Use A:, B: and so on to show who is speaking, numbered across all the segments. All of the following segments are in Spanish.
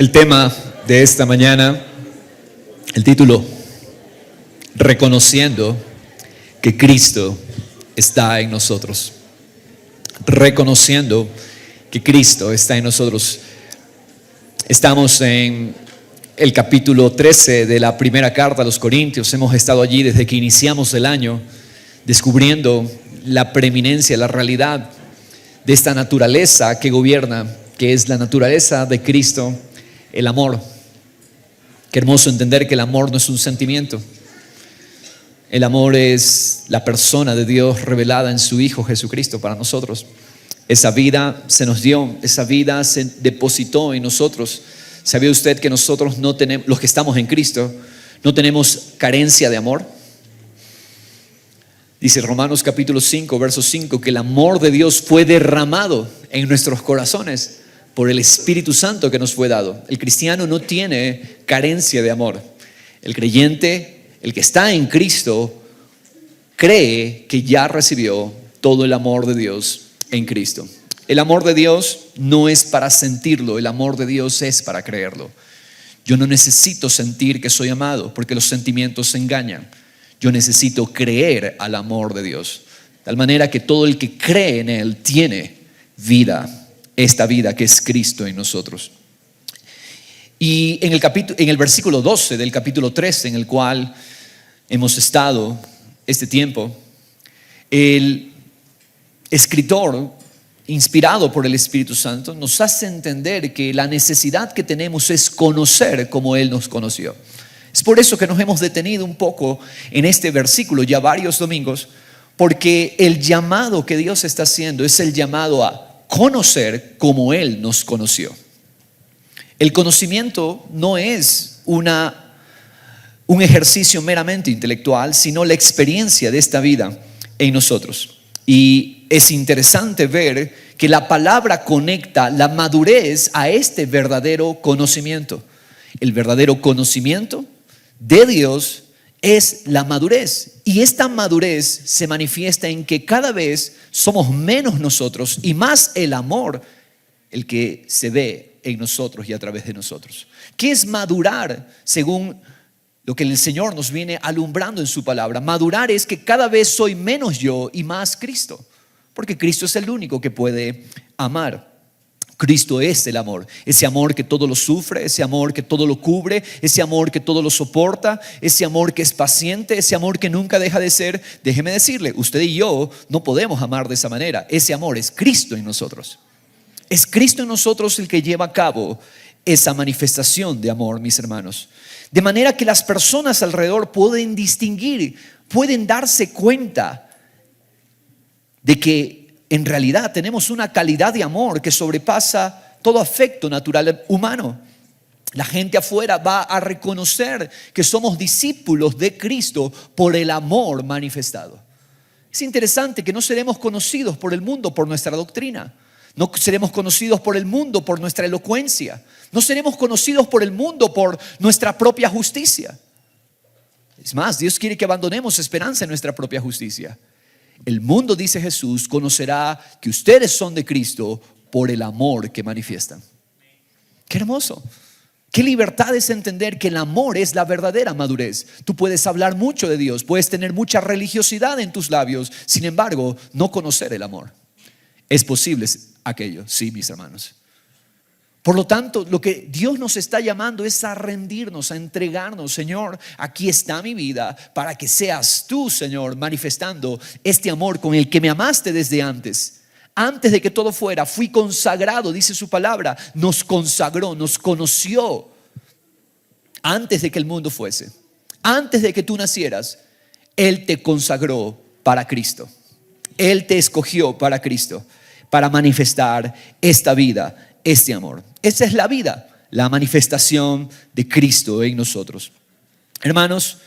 A: El tema de esta mañana, el título, reconociendo que Cristo está en nosotros. Reconociendo que Cristo está en nosotros. Estamos en el capítulo 13 de la primera carta a los Corintios. Hemos estado allí desde que iniciamos el año, descubriendo la preeminencia, la realidad de esta naturaleza que gobierna, que es la naturaleza de Cristo, el amor. Qué hermoso entender que el amor no es un sentimiento. El amor es la persona de Dios revelada en su Hijo Jesucristo para nosotros. Esa vida se nos dio, esa vida se depositó en nosotros. ¿Sabía usted que nosotros no tenemos, los que estamos en Cristo, no tenemos carencia de amor? Dice Romanos capítulo 5, verso 5, que el amor de Dios fue derramado en nuestros corazones por el Espíritu Santo que nos fue dado. El cristiano no tiene carencia de amor. El creyente, el que está en Cristo, cree que ya recibió todo el amor de Dios en Cristo. El amor de Dios no es para sentirlo, el amor de Dios es para creerlo. Yo no necesito sentir que soy amado, porque los sentimientos engañan. Yo necesito creer al amor de Dios, de tal manera que todo el que cree en Él tiene vida, esta vida que es Cristo en nosotros. Y en el versículo 12 del capítulo 13, en el cual hemos estado este tiempo, el escritor, inspirado por el Espíritu Santo, nos hace entender que la necesidad que tenemos es conocer como Él nos conoció. Es por eso que nos hemos detenido un poco en este versículo ya varios domingos, porque el llamado que Dios está haciendo es el llamado a conocer como Él nos conoció. El conocimiento no es un ejercicio meramente intelectual, sino la experiencia de esta vida en nosotros. Y es interesante ver que la palabra conecta la madurez a este verdadero conocimiento. El verdadero conocimiento de Dios es la madurez. Y esta madurez se manifiesta en que cada vez somos menos nosotros y más el amor el que se ve en nosotros y a través de nosotros. ¿Qué es madurar según lo que el Señor nos viene alumbrando en su palabra? Madurar es que cada vez soy menos yo y más Cristo, porque Cristo es el único que puede amar. Cristo es el amor, ese amor que todo lo sufre, ese amor que todo lo cubre, ese amor que todo lo soporta, ese amor que es paciente, ese amor que nunca deja de ser. Déjeme decirle, usted y yo no podemos amar de esa manera. Ese amor es Cristo en nosotros. Es Cristo en nosotros el que lleva a cabo esa manifestación de amor, mis hermanos. De manera que las personas alrededor pueden distinguir, pueden darse cuenta de que en realidad tenemos una calidad de amor que sobrepasa todo afecto natural humano. La gente afuera va a reconocer que somos discípulos de Cristo por el amor manifestado. Es interesante que no seremos conocidos por el mundo por nuestra doctrina. No seremos conocidos por el mundo por nuestra elocuencia. No seremos conocidos por el mundo por nuestra propia justicia. Es más, Dios quiere que abandonemos esperanza en nuestra propia justicia. El mundo, dice Jesús, conocerá que ustedes son de Cristo por el amor que manifiestan. Qué hermoso. Qué libertad es entender que el amor es la verdadera madurez. Tú puedes hablar mucho de Dios, puedes tener mucha religiosidad en tus labios, sin embargo, no conocer el amor. ¿Es posible aquello? Sí, mis hermanos. Por lo tanto, lo que Dios nos está llamando es a rendirnos, a entregarnos. Señor, aquí está mi vida para que seas tú, Señor, manifestando este amor con el que me amaste desde antes. Antes de que todo fuera, fui consagrado, dice su palabra. Nos consagró, nos conoció antes de que el mundo fuese. Antes de que tú nacieras, Él te consagró para Cristo. Él te escogió para Cristo, para manifestar esta vida, este amor. Esa es la vida, la manifestación de Cristo en nosotros. Hermanos,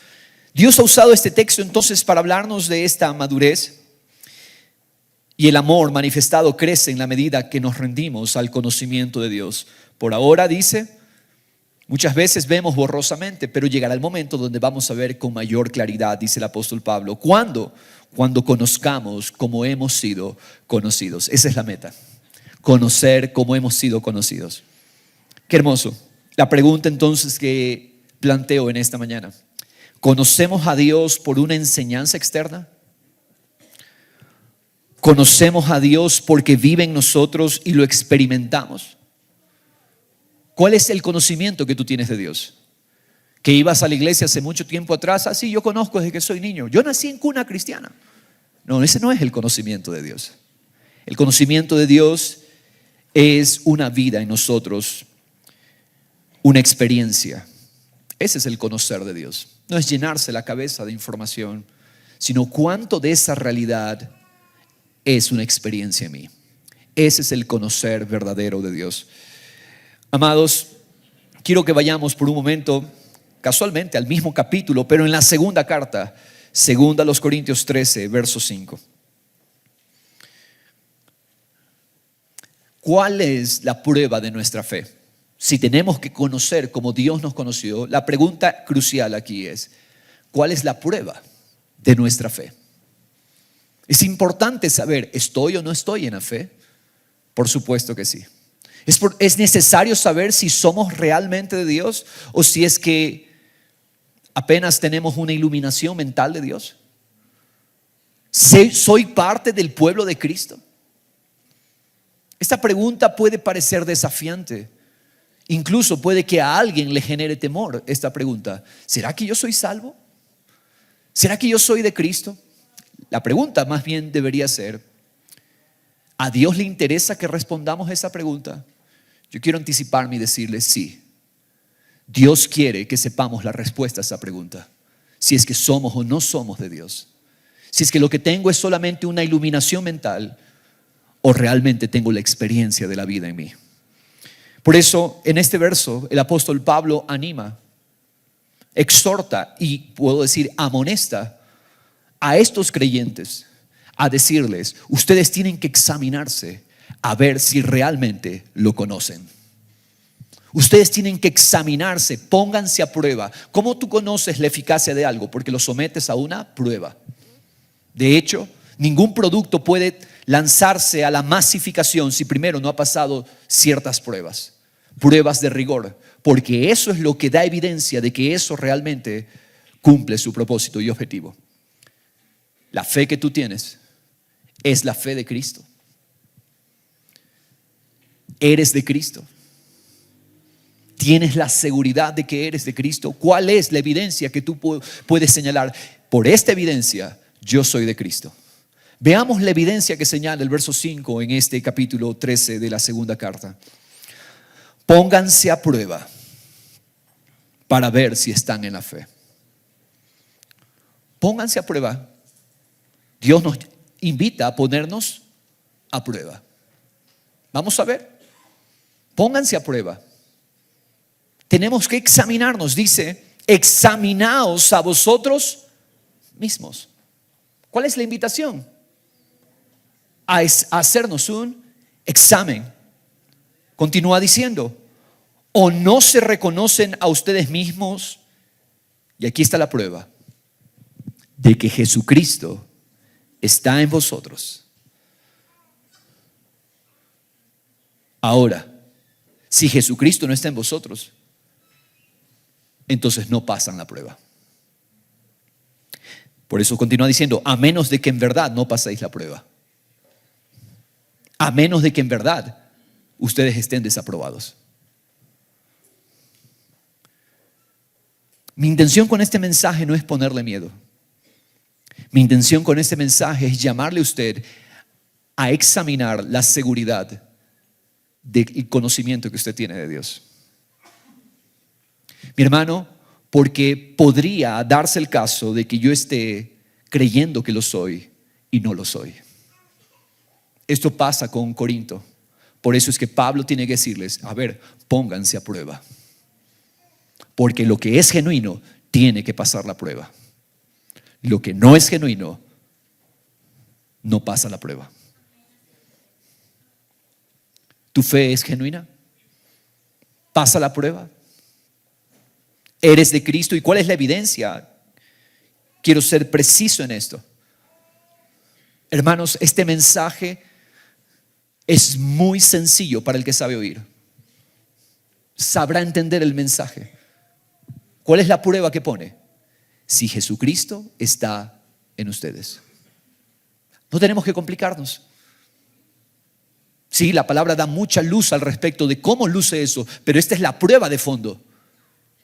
A: Dios ha usado este texto entonces para hablarnos de esta madurez, y el amor manifestado crece en la medida que nos rendimos al conocimiento de Dios. Por ahora, dice, muchas veces vemos borrosamente, pero llegará el momento donde vamos a ver con mayor claridad, dice el apóstol Pablo. ¿Cuándo? Cuando conozcamos como hemos sido conocidos. Esa es la meta. Conocer como hemos sido conocidos. Qué hermoso. La pregunta entonces que planteo en esta mañana: ¿conocemos a Dios por una enseñanza externa? ¿Conocemos a Dios porque vive en nosotros y lo experimentamos? ¿Cuál es el conocimiento que tú tienes de Dios? ¿Que ibas a la iglesia hace mucho tiempo atrás? Sí, yo conozco desde que soy niño. Yo nací en cuna cristiana. No, ese no es el conocimiento de Dios. El conocimiento de Dios es una vida en nosotros, una experiencia. Ese es el conocer de Dios. No es llenarse la cabeza de información, sino cuánto de esa realidad es una experiencia en mí. Ese es el conocer verdadero de Dios. Amados, quiero que vayamos por un momento, casualmente, al mismo capítulo, pero en la segunda carta, segunda a los Corintios 13, verso 5. ¿Cuál es la prueba de nuestra fe? Si tenemos que conocer como Dios nos conoció, la pregunta crucial aquí es: ¿cuál es la prueba de nuestra fe? Es importante saber, ¿estoy o no estoy en la fe? Por supuesto que sí. Es necesario saber si somos realmente de Dios o si es que apenas tenemos una iluminación mental de Dios. ¿Soy parte del pueblo de Cristo? Esta pregunta puede parecer desafiante. Incluso puede que a alguien le genere temor esta pregunta. ¿Será que yo soy salvo? ¿Será que yo soy de Cristo? La pregunta más bien debería ser: ¿a Dios le interesa que respondamos esa pregunta? Yo quiero anticiparme y decirle sí. Dios quiere que sepamos la respuesta a esa pregunta. Si es que somos o no somos de Dios. Si es que lo que tengo es solamente una iluminación mental o realmente tengo la experiencia de la vida en mí. Por eso, en este verso, el apóstol Pablo anima, exhorta y puedo decir amonesta a estos creyentes a decirles: ustedes tienen que examinarse a ver si realmente lo conocen. Ustedes tienen que examinarse, pónganse a prueba. ¿Cómo tú conoces la eficacia de algo? Porque lo sometes a una prueba. De hecho, ningún producto puede lanzarse a la masificación si primero no ha pasado ciertas pruebas de rigor, porque eso es lo que da evidencia de que eso realmente cumple su propósito y objetivo. La fe que tú tienes es la fe de Cristo. Eres de Cristo. ¿Tienes la seguridad de que eres de Cristo? ¿Cuál es la evidencia que tú puedes señalar? Por esta evidencia, yo soy de Cristo. Veamos la evidencia que señala el verso 5 en este capítulo 13 de la segunda carta. Pónganse a prueba para ver si están en la fe. Pónganse a prueba. Dios nos invita a ponernos a prueba. Vamos a ver. Pónganse a prueba. Tenemos que examinarnos. Dice: examinaos a vosotros mismos. ¿Cuál es la invitación? A hacernos un examen. Continúa diciendo: ¿o no se reconocen a ustedes mismos? Y aquí está la prueba de que Jesucristo está en vosotros. Ahora, si Jesucristo no está en vosotros, entonces no pasan la prueba. Por eso continúa diciendo: a menos de que en verdad no paséis la prueba. A menos de que en verdad ustedes estén desaprobados. Mi intención con este mensaje no es ponerle miedo. Mi intención con este mensaje es llamarle a usted a examinar la seguridad del conocimiento que usted tiene de Dios. Mi hermano, porque podría darse el caso de que yo esté creyendo que lo soy y no lo soy. Esto pasa con Corinto. Por eso es que Pablo tiene que decirles: a ver, pónganse a prueba. Porque lo que es genuino tiene que pasar la prueba. Lo que no es genuino no pasa la prueba. ¿Tu fe es genuina? ¿Pasa la prueba? ¿Eres de Cristo? ¿Y cuál es la evidencia? Quiero ser preciso en esto. Hermanos, este mensaje es muy sencillo para el que sabe oír. sabrá entender el mensaje. ¿Cuál es la prueba que pone? Si Jesucristo está en ustedes. No tenemos que complicarnos. Sí, la palabra da mucha luz al respecto de cómo luce eso, pero esta es la prueba de fondo.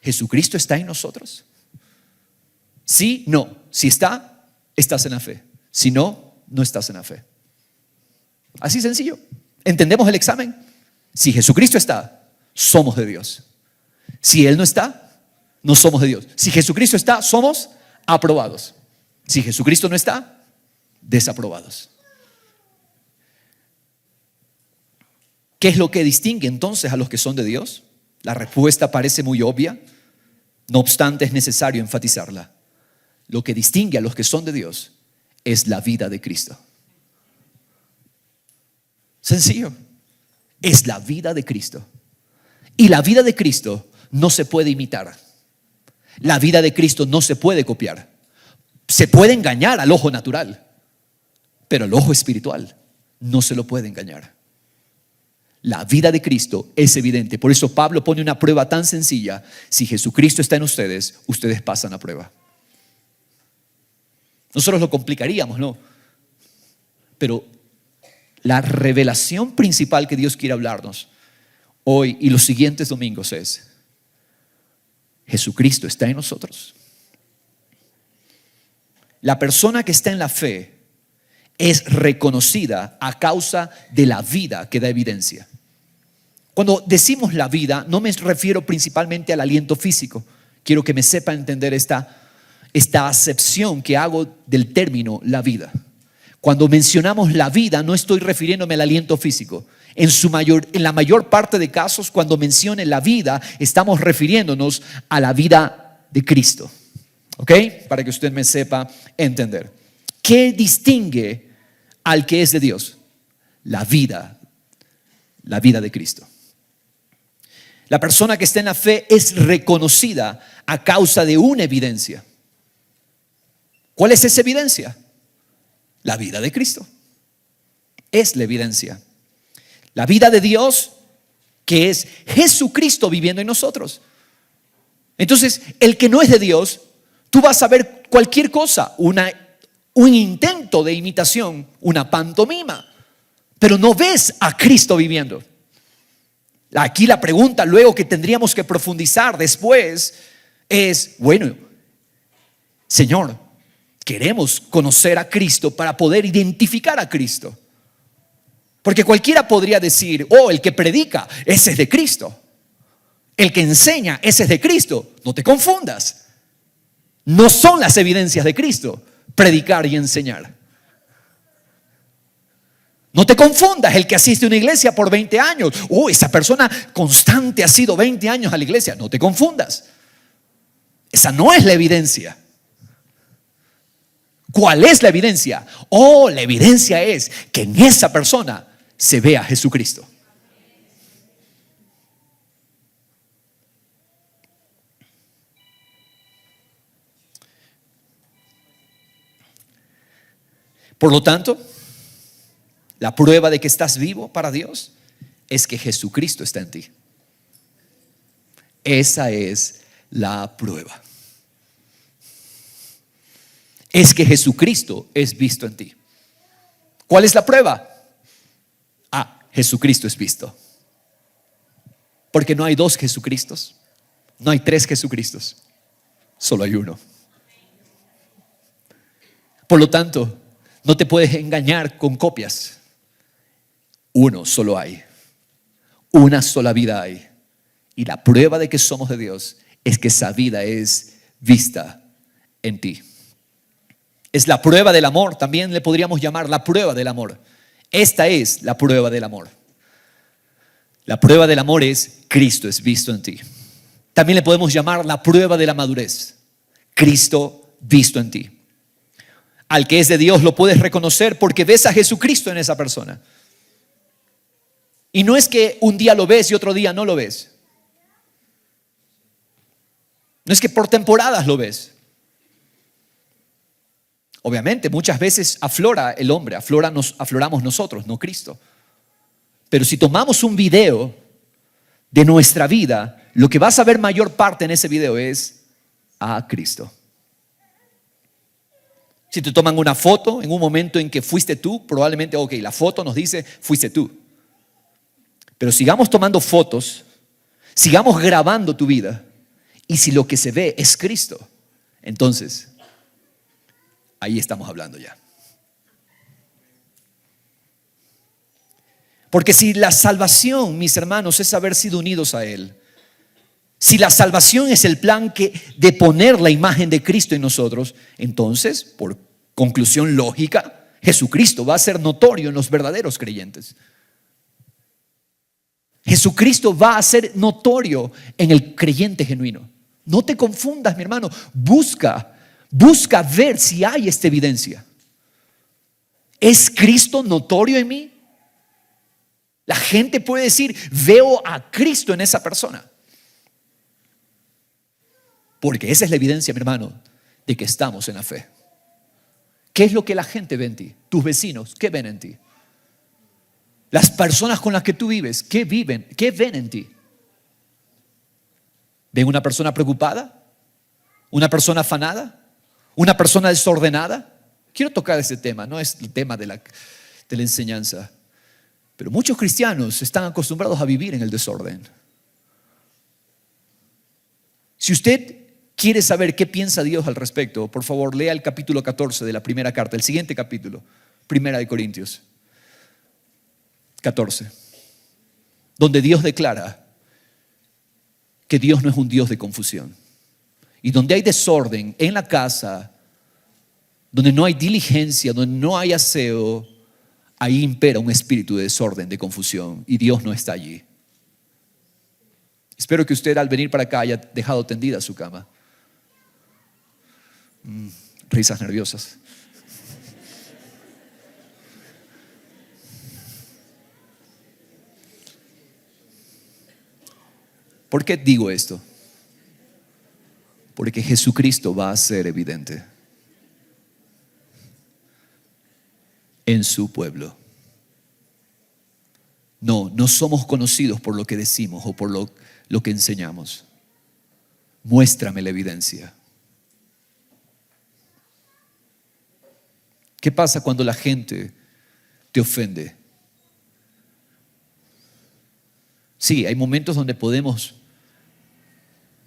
A: ¿Jesucristo está en nosotros? Sí, no. Si está, estás en la fe. Si no, no estás en la fe. Así sencillo. ¿Entendemos el examen? Si Jesucristo está, somos de Dios. Si Él no está, no somos de Dios. Si Jesucristo está, somos aprobados. Si Jesucristo no está, desaprobados. ¿Qué es lo que distingue entonces a los que son de Dios? La respuesta parece muy obvia, no obstante es necesario enfatizarla. Lo que distingue a los que son de Dios es la vida de Cristo. Sencillo, es la vida de Cristo. Y la vida de Cristo no se puede imitar. La vida de Cristo no se puede copiar. Se puede engañar al ojo natural, pero el ojo espiritual no se lo puede engañar. La vida de Cristo es evidente. Por eso Pablo pone una prueba tan sencilla. Si Jesucristo está en ustedes, ustedes pasan la prueba. Nosotros lo complicaríamos, ¿no? Pero la revelación principal que Dios quiere hablarnos hoy y los siguientes domingos es: Jesucristo está en nosotros. La persona que está en la fe es reconocida a causa de la vida que da evidencia. Cuando decimos la vida, no me refiero principalmente al aliento físico. Quiero que me sepa entender esta acepción que hago del término la vida. Cuando mencionamos la vida, no estoy refiriéndome al aliento físico. En la mayor parte de casos, cuando mencione la vida, estamos refiriéndonos a la vida de Cristo. ¿Ok? Para que usted me sepa entender. ¿Qué distingue al que es de Dios? La vida de Cristo. La persona que está en la fe es reconocida a causa de una evidencia. ¿Cuál es esa evidencia? La vida de Cristo. Es la evidencia. La vida de Dios, que es Jesucristo viviendo en nosotros. Entonces, el que no es de Dios, tú vas a ver cualquier cosa, un intento de imitación, una pantomima, pero no ves a Cristo viviendo. Aquí la pregunta luego que tendríamos que profundizar después es, bueno, Señor, queremos conocer a Cristo para poder identificar a Cristo. Porque cualquiera podría decir, el que predica, ese es de Cristo. El que enseña, ese es de Cristo. No te confundas. No son las evidencias de Cristo predicar y enseñar. No te confundas, el que asiste a una iglesia por 20 años. Esa persona constante ha sido 20 años a la iglesia. No te confundas. Esa no es la evidencia. ¿Cuál es la evidencia? La evidencia es que en esa persona se ve a Jesucristo. Por lo tanto, la prueba de que estás vivo para Dios es que Jesucristo está en ti. Esa es la prueba. Es que Jesucristo es visto en ti. ¿Cuál es la prueba? Jesucristo es visto. Porque no hay dos Jesucristos, no hay tres Jesucristos, solo hay uno. Por lo tanto, no te puedes engañar con copias. Uno solo hay. Una sola vida hay. Y la prueba de que somos de Dios es que esa vida es vista en ti. Es la prueba del amor. También le podríamos llamar la prueba del amor. Esta es la prueba del amor. La prueba del amor es Cristo es visto en ti. También le podemos llamar la prueba de la madurez. Cristo visto en ti. Al que es de Dios lo puedes reconocer porque ves a Jesucristo en esa persona. Y no es que un día lo ves y otro día no lo ves. No es que por temporadas lo ves. Obviamente, muchas veces aflora el hombre, afloramos nosotros, no Cristo. Pero si tomamos un video de nuestra vida, lo que vas a ver mayor parte en ese video es a Cristo. Si te toman una foto en un momento en que fuiste tú, probablemente, ok, la foto nos dice fuiste tú. Pero sigamos tomando fotos, sigamos grabando tu vida, y si lo que se ve es Cristo, entonces ahí estamos hablando ya. Porque si la salvación, mis hermanos, es haber sido unidos a Él, si la salvación es el plan de poner la imagen de Cristo en nosotros, entonces, por conclusión lógica, Jesucristo va a ser notorio en los verdaderos creyentes. Jesucristo va a ser notorio en el creyente genuino. No te confundas, mi hermano. Busca ver si hay esta evidencia. ¿Es Cristo notorio en mí? La gente puede decir, veo a Cristo en esa persona. Porque esa es la evidencia, mi hermano, de que estamos en la fe. ¿Qué es lo que la gente ve en ti? Tus vecinos, ¿qué ven en ti? Las personas con las que tú vives, ¿qué ven en ti? ¿Ven una persona preocupada? ¿Una persona afanada? ¿Una persona desordenada? Quiero tocar ese tema, no es el tema de la enseñanza. Pero muchos cristianos están acostumbrados a vivir en el desorden. Si usted quiere saber qué piensa Dios al respecto, por favor, lea el capítulo 14 de la primera carta, el siguiente capítulo, Primera de Corintios 14, donde Dios declara que Dios no es un Dios de confusión. Y donde hay desorden en la casa, donde no hay diligencia, donde no hay aseo, ahí impera un espíritu de desorden, de confusión, y Dios no está allí. Espero que usted al venir para acá haya dejado tendida su cama. Risas nerviosas. ¿Por qué digo esto? Porque Jesucristo va a ser evidente en su pueblo. No somos conocidos por lo que decimos o por lo que enseñamos. Muéstrame la evidencia. ¿Qué pasa cuando la gente te ofende? Sí, hay momentos donde podemos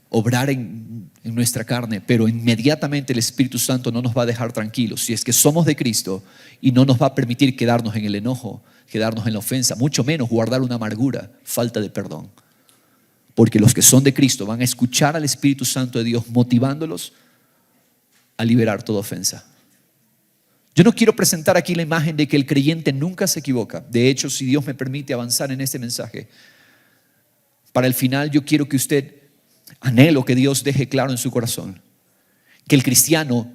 A: obrar en nuestra carne, pero inmediatamente el Espíritu Santo no nos va a dejar tranquilos si es que somos de Cristo, y no nos va a permitir quedarnos en el enojo, quedarnos en la ofensa, mucho menos guardar una amargura, falta de perdón. Porque los que son de Cristo van a escuchar al Espíritu Santo de Dios motivándolos a liberar toda ofensa. Yo no quiero presentar aquí la imagen de que el creyente nunca se equivoca. De hecho, si Dios me permite avanzar en este mensaje, para el final yo quiero que usted anhelo que Dios deje claro en su corazón que el cristiano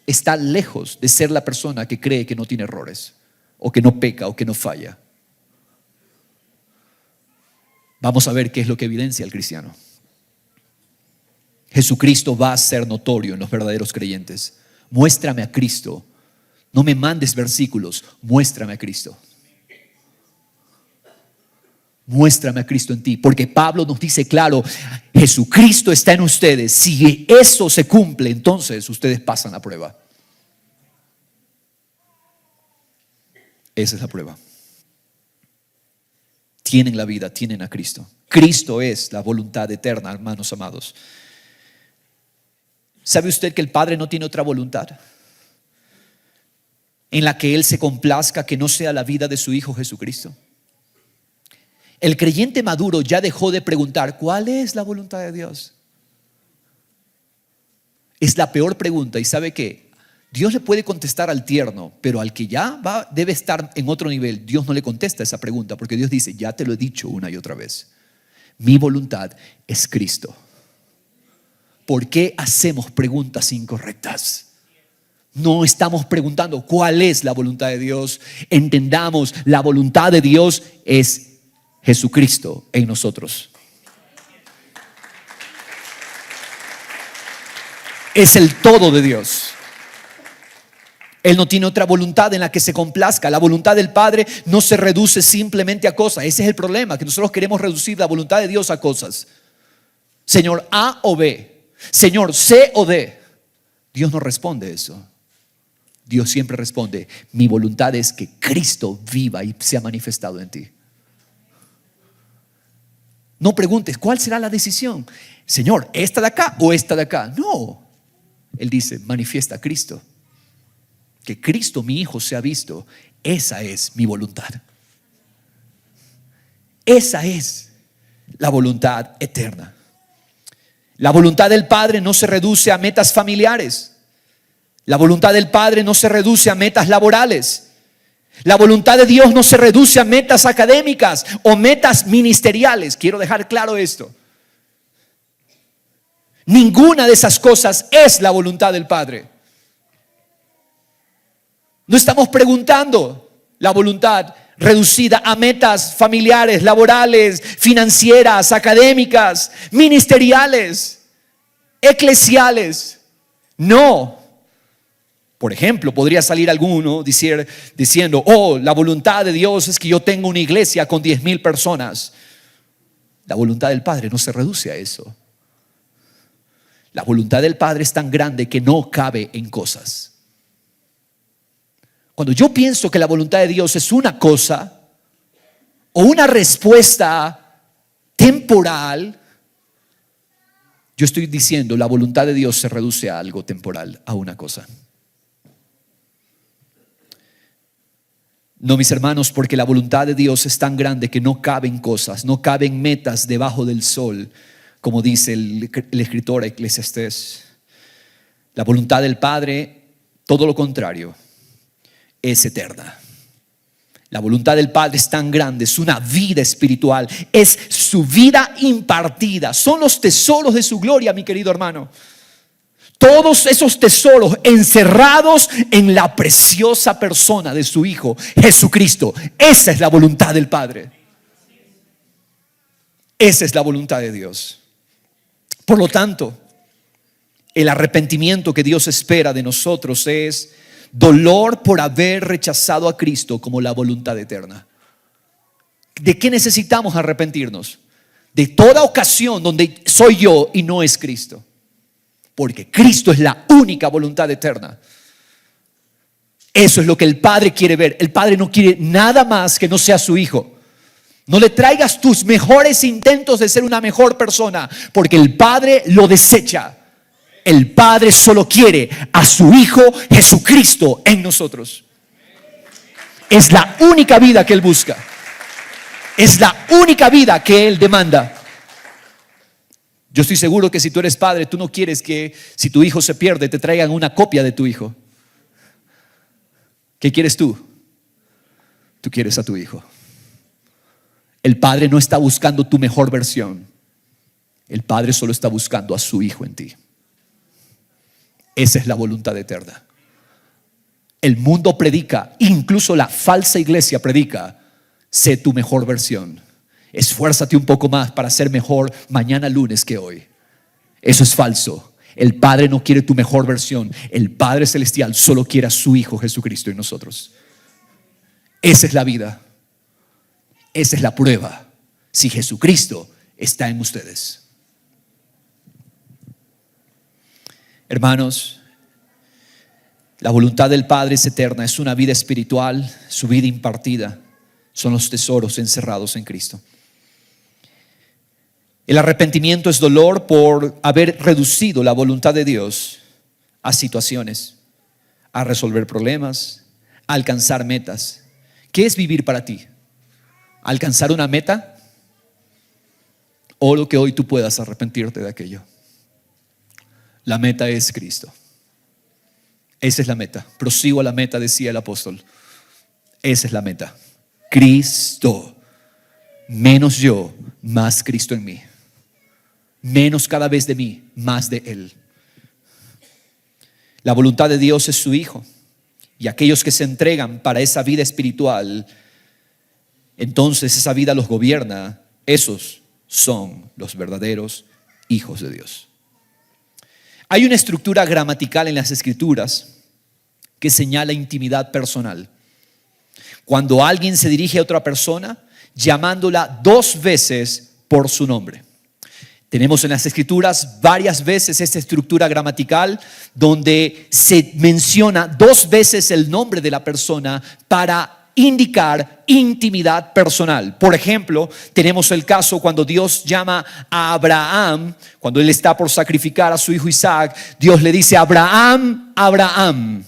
A: está lejos de ser la persona que cree que no tiene errores, o que no peca, o que no falla. Vamos a ver qué es lo que evidencia al cristiano. Jesucristo va a ser notorio en los verdaderos creyentes. Muéstrame a Cristo. No me mandes versículos, muéstrame a Cristo. Muéstrame a Cristo en ti, porque Pablo nos dice claro, Jesucristo está en ustedes. Si eso se cumple, entonces ustedes pasan la prueba. Esa es la prueba. Tienen la vida, tienen a Cristo. Cristo es la voluntad eterna, hermanos amados. ¿Sabe usted que el Padre no tiene otra voluntad en la que Él se complazca que no sea la vida de su Hijo Jesucristo? El creyente maduro ya dejó de preguntar ¿cuál es la voluntad de Dios? Es la peor pregunta. Y sabe que Dios le puede contestar al tierno, pero al que ya debe estar en otro nivel, Dios no le contesta esa pregunta, porque Dios dice, ya te lo he dicho una y otra vez, mi voluntad es Cristo. ¿Por qué hacemos preguntas incorrectas? No estamos preguntando cuál es la voluntad de Dios. Entendamos, la voluntad de Dios es Jesucristo en nosotros. Es el todo de Dios. Él no tiene otra voluntad en la que se complazca. La voluntad del Padre no se reduce simplemente a cosas. Ese es el problema, que nosotros queremos reducir la voluntad de Dios a cosas. Señor, A o B. Señor, C o D. Dios no responde eso. Dios siempre responde: mi voluntad es que Cristo viva y sea manifestado en ti. No preguntes, ¿cuál será la decisión? Señor, ¿esta de acá o esta de acá? No. Él dice: manifiesta a Cristo. Que Cristo, mi Hijo, sea visto. Esa es mi voluntad. Esa es la voluntad eterna. La voluntad del Padre no se reduce a metas familiares. La voluntad del Padre no se reduce a metas laborales. La voluntad de Dios no se reduce a metas académicas o metas ministeriales. Quiero dejar claro esto. Ninguna de esas cosas es la voluntad del Padre. No estamos preguntando la voluntad reducida a metas familiares, laborales, financieras, académicas, ministeriales, eclesiales. No. Por ejemplo, podría salir alguno diciendo: oh, la voluntad de Dios es que yo tenga una iglesia con 10,000 personas. La voluntad del Padre no se reduce a eso. La voluntad del Padre es tan grande que no cabe en cosas. Cuando yo pienso que la voluntad de Dios es una cosa o una respuesta temporal, yo estoy diciendo: la voluntad de Dios se reduce a algo temporal, a una cosa. No, mis hermanos, porque la voluntad de Dios es tan grande que no caben cosas, no caben metas debajo del sol, como dice el escritor Eclesiastés. La voluntad del Padre, todo lo contrario, es eterna. La voluntad del Padre es tan grande, es una vida espiritual, es su vida impartida, son los tesoros de su gloria, mi querido hermano. Todos esos tesoros encerrados en la preciosa persona de su Hijo Jesucristo. Esa es la voluntad del Padre. Esa es la voluntad de Dios. Por lo tanto, el arrepentimiento que Dios espera de nosotros es dolor por haber rechazado a Cristo como la voluntad eterna. ¿De qué necesitamos arrepentirnos? De toda ocasión donde soy yo y no es Cristo. Porque Cristo es la única voluntad eterna. Eso es lo que el Padre quiere ver. El Padre no quiere nada más que no sea su Hijo. No le traigas tus mejores intentos de ser una mejor persona, porque el Padre lo desecha. El Padre solo quiere a su Hijo Jesucristo en nosotros. Es la única vida que Él busca. Es la única vida que Él demanda. Yo estoy seguro que si tú eres padre, tú no quieres que si tu hijo se pierde te traigan una copia de tu hijo. ¿Qué quieres tú? Tú quieres a tu hijo. El Padre no está buscando tu mejor versión. El Padre solo está buscando a su Hijo en ti. Esa es la voluntad eterna. El mundo predica, incluso la falsa iglesia predica: sé tu mejor versión. Esfuérzate un poco más para ser mejor mañana lunes que hoy. Eso es falso. El Padre no quiere tu mejor versión. El Padre Celestial solo quiere a su Hijo Jesucristo en nosotros. Esa es la vida. Esa es la prueba. Si Jesucristo está en ustedes. Hermanos, la voluntad del Padre es eterna. Es una vida espiritual, su vida impartida. Son los tesoros encerrados en Cristo. El arrepentimiento es dolor por haber reducido la voluntad de Dios a situaciones, a resolver problemas, a alcanzar metas. ¿Qué es vivir para ti? ¿Alcanzar una meta? ¿O lo que hoy tú puedas arrepentirte de aquello? La meta es Cristo. Esa es la meta. Prosigo a la meta, decía el apóstol. Esa es la meta. Cristo. Menos yo, más Cristo en mí. Menos cada vez de mí, más de Él. La voluntad de Dios es su Hijo. Y aquellos que se entregan para esa vida espiritual, entonces esa vida los gobierna. Esos son los verdaderos hijos de Dios. Hay una estructura gramatical en las Escrituras que señala intimidad personal. Cuando alguien se dirige a otra persona, llamándola 2 veces por su nombre. Tenemos en las Escrituras varias veces esta estructura gramatical donde se menciona 2 veces el nombre de la persona para indicar intimidad personal. Por ejemplo, tenemos el caso cuando Dios llama a Abraham, cuando él está por sacrificar a su hijo Isaac, Dios le dice: Abraham, Abraham.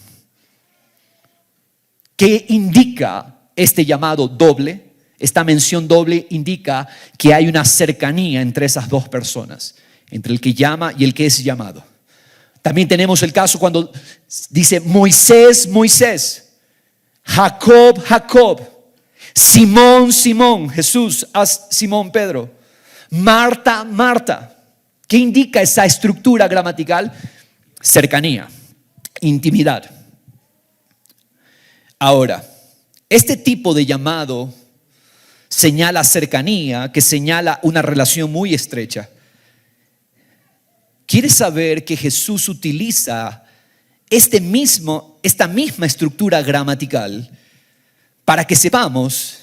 A: ¿Qué indica este llamado doble? Esta mención doble indica que hay una cercanía entre esas 2 personas, entre el que llama y el que es llamado. También tenemos el caso cuando dice Moisés, Moisés, Jacob, Jacob, Simón, Simón, Jesús, Simón, Pedro, Marta, Marta. ¿Qué indica esa estructura gramatical? Cercanía, intimidad. Ahora, este tipo de llamado señala cercanía, que señala una relación muy estrecha. ¿Quieres saber que Jesús utiliza esta misma estructura gramatical para que sepamos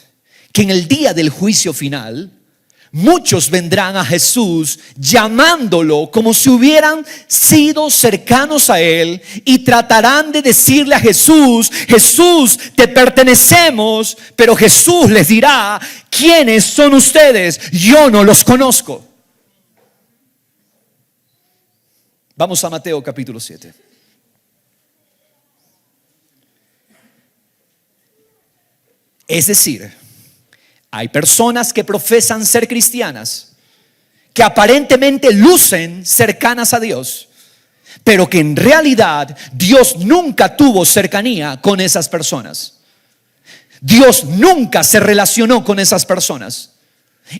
A: que en el día del juicio final muchos vendrán a Jesús llamándolo como si hubieran sido cercanos a Él y tratarán de decirle a Jesús: Jesús, te pertenecemos, pero Jesús les dirá: ¿quiénes son ustedes? Yo no los conozco. Vamos a Mateo capítulo 7. Es decir, hay personas que profesan ser cristianas, que aparentemente lucen cercanas a Dios, pero que en realidad Dios nunca tuvo cercanía con esas personas. Dios nunca se relacionó con esas personas.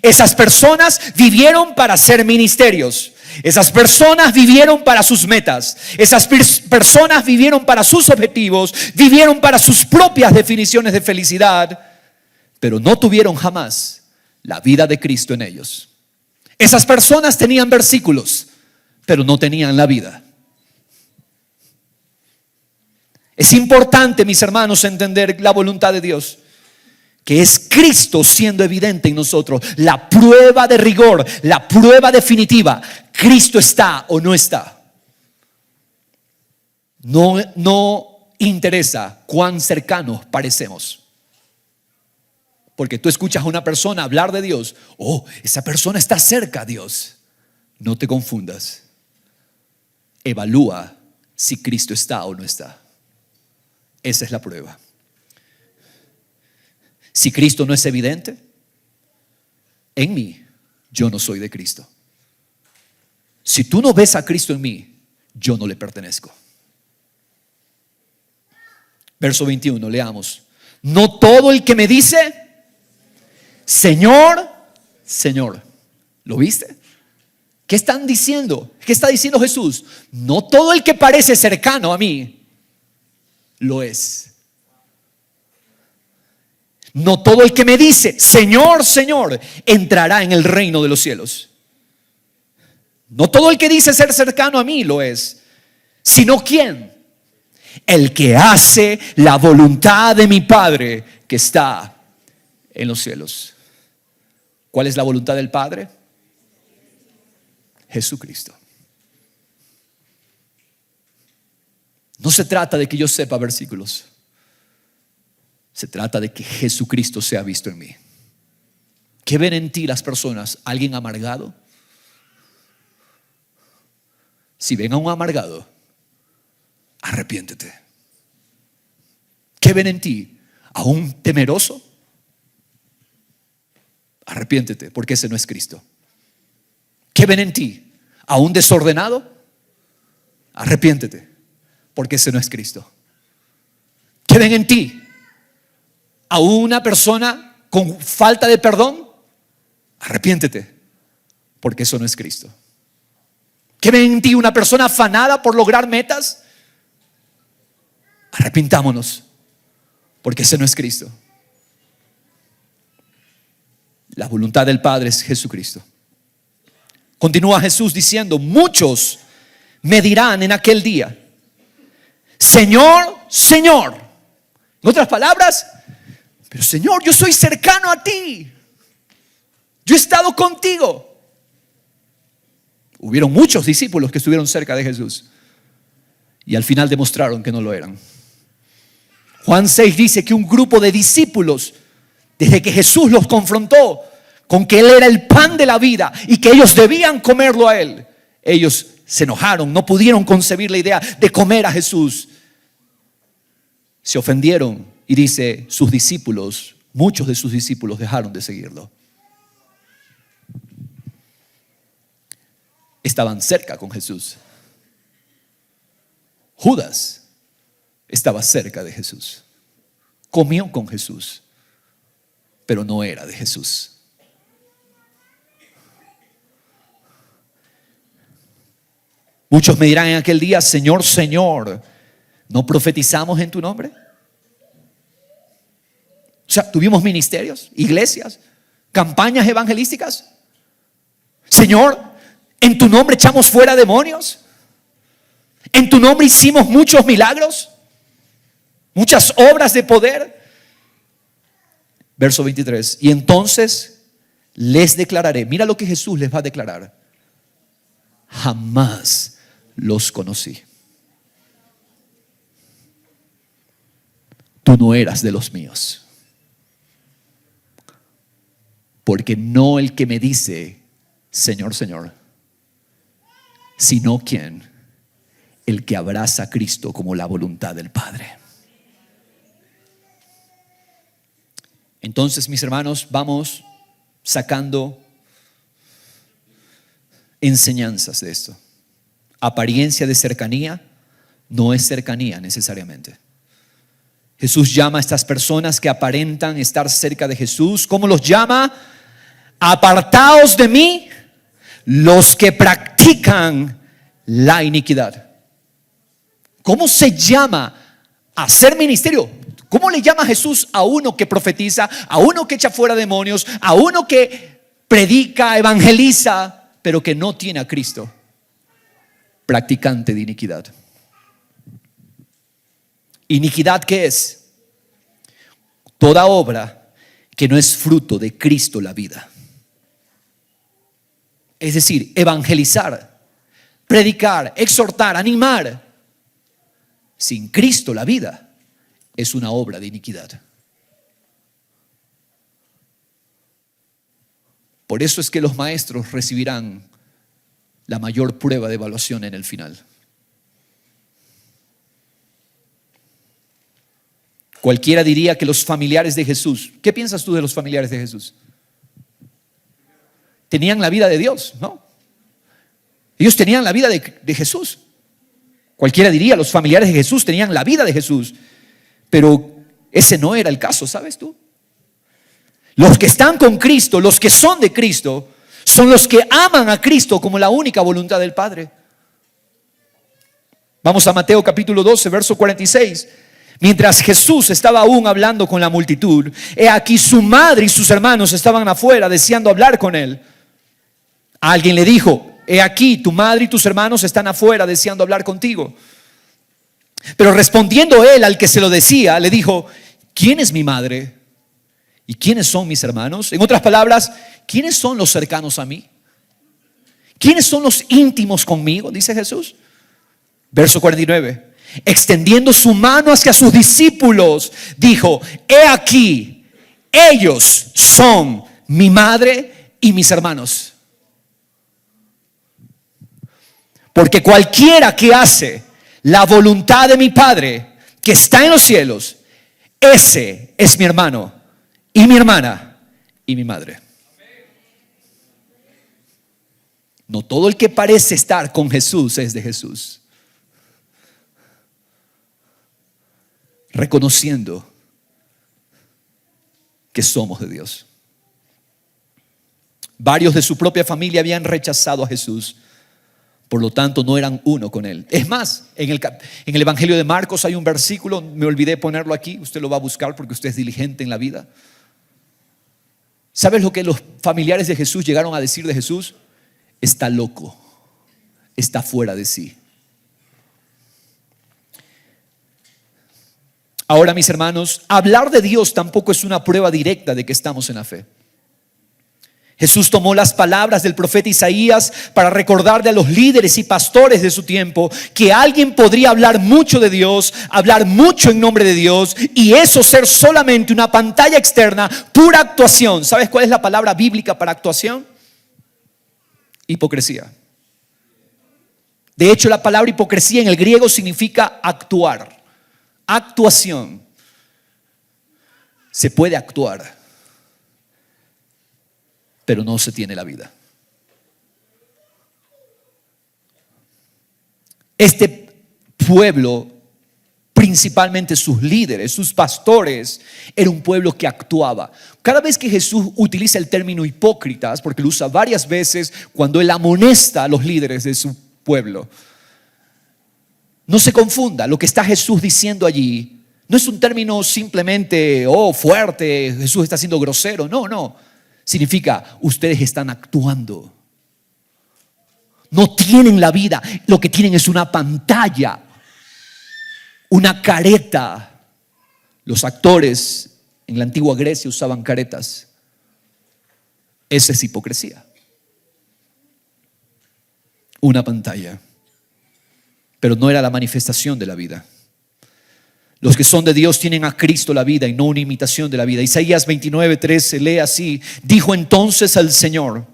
A: Esas personas vivieron para hacer ministerios. Esas personas vivieron para sus metas. Esas personas vivieron para sus objetivos. Vivieron para sus propias definiciones de felicidad, pero no tuvieron jamás la vida de Cristo en ellos. Esas personas tenían versículos, pero no tenían la vida. Es importante, mis hermanos, entender la voluntad de Dios, que es Cristo siendo evidente en nosotros. La prueba de rigor, la prueba definitiva: ¿Cristo está o no está? No interesa cuán cercanos parecemos. Porque tú escuchas a una persona hablar de Dios: oh, esa persona está cerca a Dios. No te confundas. Evalúa si Cristo está o no está. Esa es la prueba. Si Cristo no es evidente en mí, yo no soy de Cristo. Si tú no ves a Cristo en mí, yo no le pertenezco. Verso 21, leamos. No todo el que me dice: Señor, Señor. ¿Lo viste? ¿Qué están diciendo? ¿Qué está diciendo Jesús? No todo el que parece cercano a mí lo es. No todo el que me dice Señor, Señor entrará en el reino de los cielos. No todo el que dice ser cercano a mí lo es. Sino ¿quién? El que hace la voluntad de mi Padre que está en los cielos. ¿Cuál es la voluntad del Padre? Jesucristo. No se trata de que yo sepa versículos. Se trata de que Jesucristo sea visto en mí. ¿Qué ven en ti las personas? ¿Alguien amargado? Si ven a un amargado, arrepiéntete. ¿Qué ven en ti? ¿A un temeroso? Arrepiéntete, porque ese no es Cristo. ¿Qué ven en ti? ¿A un desordenado? Arrepiéntete, porque ese no es Cristo. ¿Qué ven en ti? ¿A una persona con falta de perdón? Arrepiéntete, porque eso no es Cristo. ¿Qué ven en ti? ¿Una persona afanada por lograr metas? Arrepintámonos, porque ese no es Cristo. La voluntad del Padre es Jesucristo. Continúa Jesús diciendo: muchos me dirán en aquel día: Señor, Señor. En otras palabras, pero Señor, yo soy cercano a ti. Yo he estado contigo. Hubieron muchos discípulos que estuvieron cerca de Jesús y al final demostraron que no lo eran. Juan 6 dice que un grupo de discípulos, desde que Jesús los confrontó con que Él era el pan de la vida y que ellos debían comerlo a Él, ellos se enojaron, no pudieron concebir la idea de comer a Jesús. Se ofendieron y dice, sus discípulos, muchos de sus discípulos dejaron de seguirlo. Estaban cerca con Jesús. Judas estaba cerca de Jesús. Comió con Jesús, pero no era de Jesús. Muchos me dirán en aquel día, Señor, Señor, ¿no profetizamos en tu nombre? O sea, tuvimos ministerios, iglesias, campañas evangelísticas. Señor, ¿en tu nombre echamos fuera demonios? ¿En tu nombre hicimos muchos milagros? Muchas obras de poder. Verso 23. Y entonces les declararé. Mira lo que Jesús les va a declarar. Jamás los conocí. Tú no eras de los míos. Porque no el que me dice, Señor, Señor, sino quien, el que abraza a Cristo como la voluntad del Padre. Entonces, mis hermanos, vamos sacando enseñanzas de esto. Apariencia de cercanía no es cercanía necesariamente. Jesús llama a estas personas que aparentan estar cerca de Jesús. ¿Cómo los llama? Apartaos de mí los que practican la iniquidad. ¿Cómo se llama a hacer ministerio? ¿Cómo le llama Jesús a uno que profetiza, a uno que echa fuera demonios, a uno que predica, evangeliza, pero que no tiene a Cristo? Practicante de iniquidad. ¿Iniquidad qué es? Toda obra que no es fruto de Cristo la vida. Es decir, evangelizar, predicar, exhortar, animar, sin Cristo la vida es una obra de iniquidad. Por eso es que los maestros recibirán la mayor prueba de evaluación en el final. Cualquiera diría que los familiares de Jesús, ¿qué piensas tú de los familiares de Jesús? Tenían la vida de Dios, ¿no? Ellos tenían la vida de Jesús. Cualquiera diría, los familiares de Jesús tenían la vida de Jesús. Pero ese no era el caso, ¿sabes tú? Los que están con Cristo, los que son de Cristo, son los que aman a Cristo como la única voluntad del Padre. Vamos a Mateo capítulo 12, verso 46. Mientras Jesús estaba aún hablando con la multitud, he aquí su madre y sus hermanos estaban afuera deseando hablar con él. Alguien le dijo, he aquí tu madre y tus hermanos están afuera deseando hablar contigo. Pero respondiendo él al que se lo decía, le dijo, ¿quién es mi madre? ¿Y quiénes son mis hermanos? En otras palabras, ¿quiénes son los cercanos a mí? ¿Quiénes son los íntimos conmigo? Dice Jesús. Verso 49. Extendiendo su mano hacia sus discípulos, dijo, he aquí, ellos son mi madre y mis hermanos. Porque cualquiera que hace la voluntad de mi Padre que está en los cielos, ese es mi hermano y mi hermana y mi madre. No todo el que parece estar con Jesús es de Jesús. Reconociendo que somos de Dios. Varios de su propia familia habían rechazado a Jesús, por lo tanto no eran uno con él. Es más, en el Evangelio de Marcos hay un versículo, me olvidé ponerlo aquí, usted lo va a buscar porque usted es diligente en la vida. ¿Sabes lo que los familiares de Jesús llegaron a decir de Jesús? Está loco, está fuera de sí. Ahora, mis hermanos, hablar de Dios tampoco es una prueba directa de que estamos en la fe. Jesús tomó las palabras del profeta Isaías para recordarle a los líderes y pastores de su tiempo que alguien podría hablar mucho de Dios, hablar mucho en nombre de Dios, y eso ser solamente una pantalla externa, pura actuación. ¿Sabes cuál es la palabra bíblica para actuación? Hipocresía. De hecho, la palabra hipocresía en el griego significa actuar, actuación. Se puede actuar, pero no se tiene la vida. Este pueblo, principalmente sus líderes, sus pastores, era un pueblo que actuaba. Cada vez que Jesús utiliza el término hipócritas, porque lo usa varias veces cuando él amonesta a los líderes de su pueblo, no se confunda. Lo que está Jesús diciendo allí no es un término simplemente, fuerte, Jesús está siendo grosero. No. Significa, ustedes están actuando. No tienen la vida. Lo que tienen es una pantalla, una careta. Los actores en la antigua Grecia usaban caretas. Esa es hipocresía. Una pantalla. Pero no era la manifestación de la vida. Los que son de Dios tienen a Cristo la vida y no una imitación de la vida. Isaías 29:13 lee así: dijo entonces al Señor.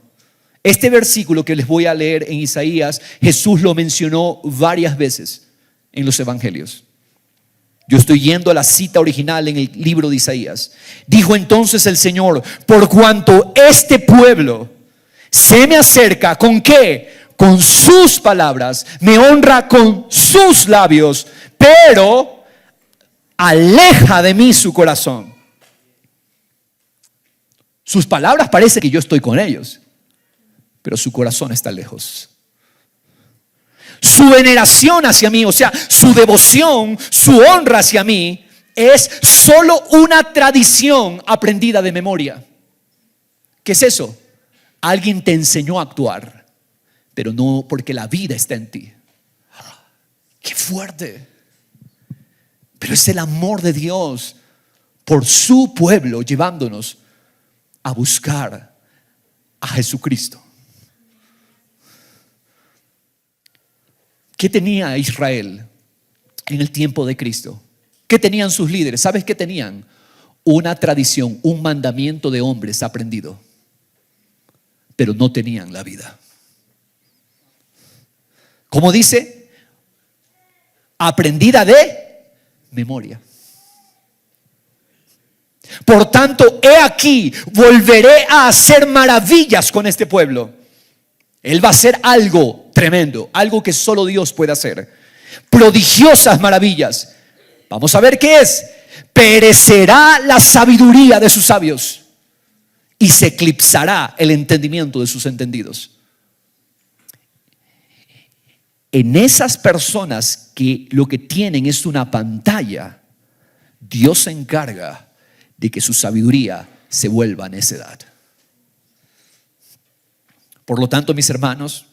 A: Este versículo que les voy a leer en Isaías, Jesús lo mencionó varias veces en los evangelios. Yo estoy yendo a la cita original en el libro de Isaías. Dijo entonces el Señor: por cuanto este pueblo se me acerca, ¿con qué? Con sus palabras, me honra con sus labios, pero aleja de mí su corazón. Sus palabras parece que yo estoy con ellos, pero su corazón está lejos. Su veneración hacia mí, o sea, su devoción, su honra hacia mí, es solo una tradición aprendida de memoria. ¿Qué es eso? Alguien te enseñó a actuar, pero no porque la vida está en ti. ¡Qué fuerte! Pero es el amor de Dios por su pueblo llevándonos a buscar a Jesucristo. ¿Qué tenía Israel en el tiempo de Cristo? ¿Qué tenían sus líderes? ¿Sabes qué tenían? Una tradición, un mandamiento de hombres aprendido, pero no tenían la vida. ¿Cómo dice? Aprendida de memoria. Por tanto, he aquí, volveré a hacer maravillas con este pueblo. Él va a hacer algo tremendo, algo que solo Dios puede hacer. Prodigiosas maravillas. Vamos a ver qué es. Perecerá la sabiduría de sus sabios y se eclipsará el entendimiento de sus entendidos. En esas personas que lo que tienen es una pantalla, Dios se encarga de que su sabiduría se vuelva necedad. Por lo tanto, mis hermanos,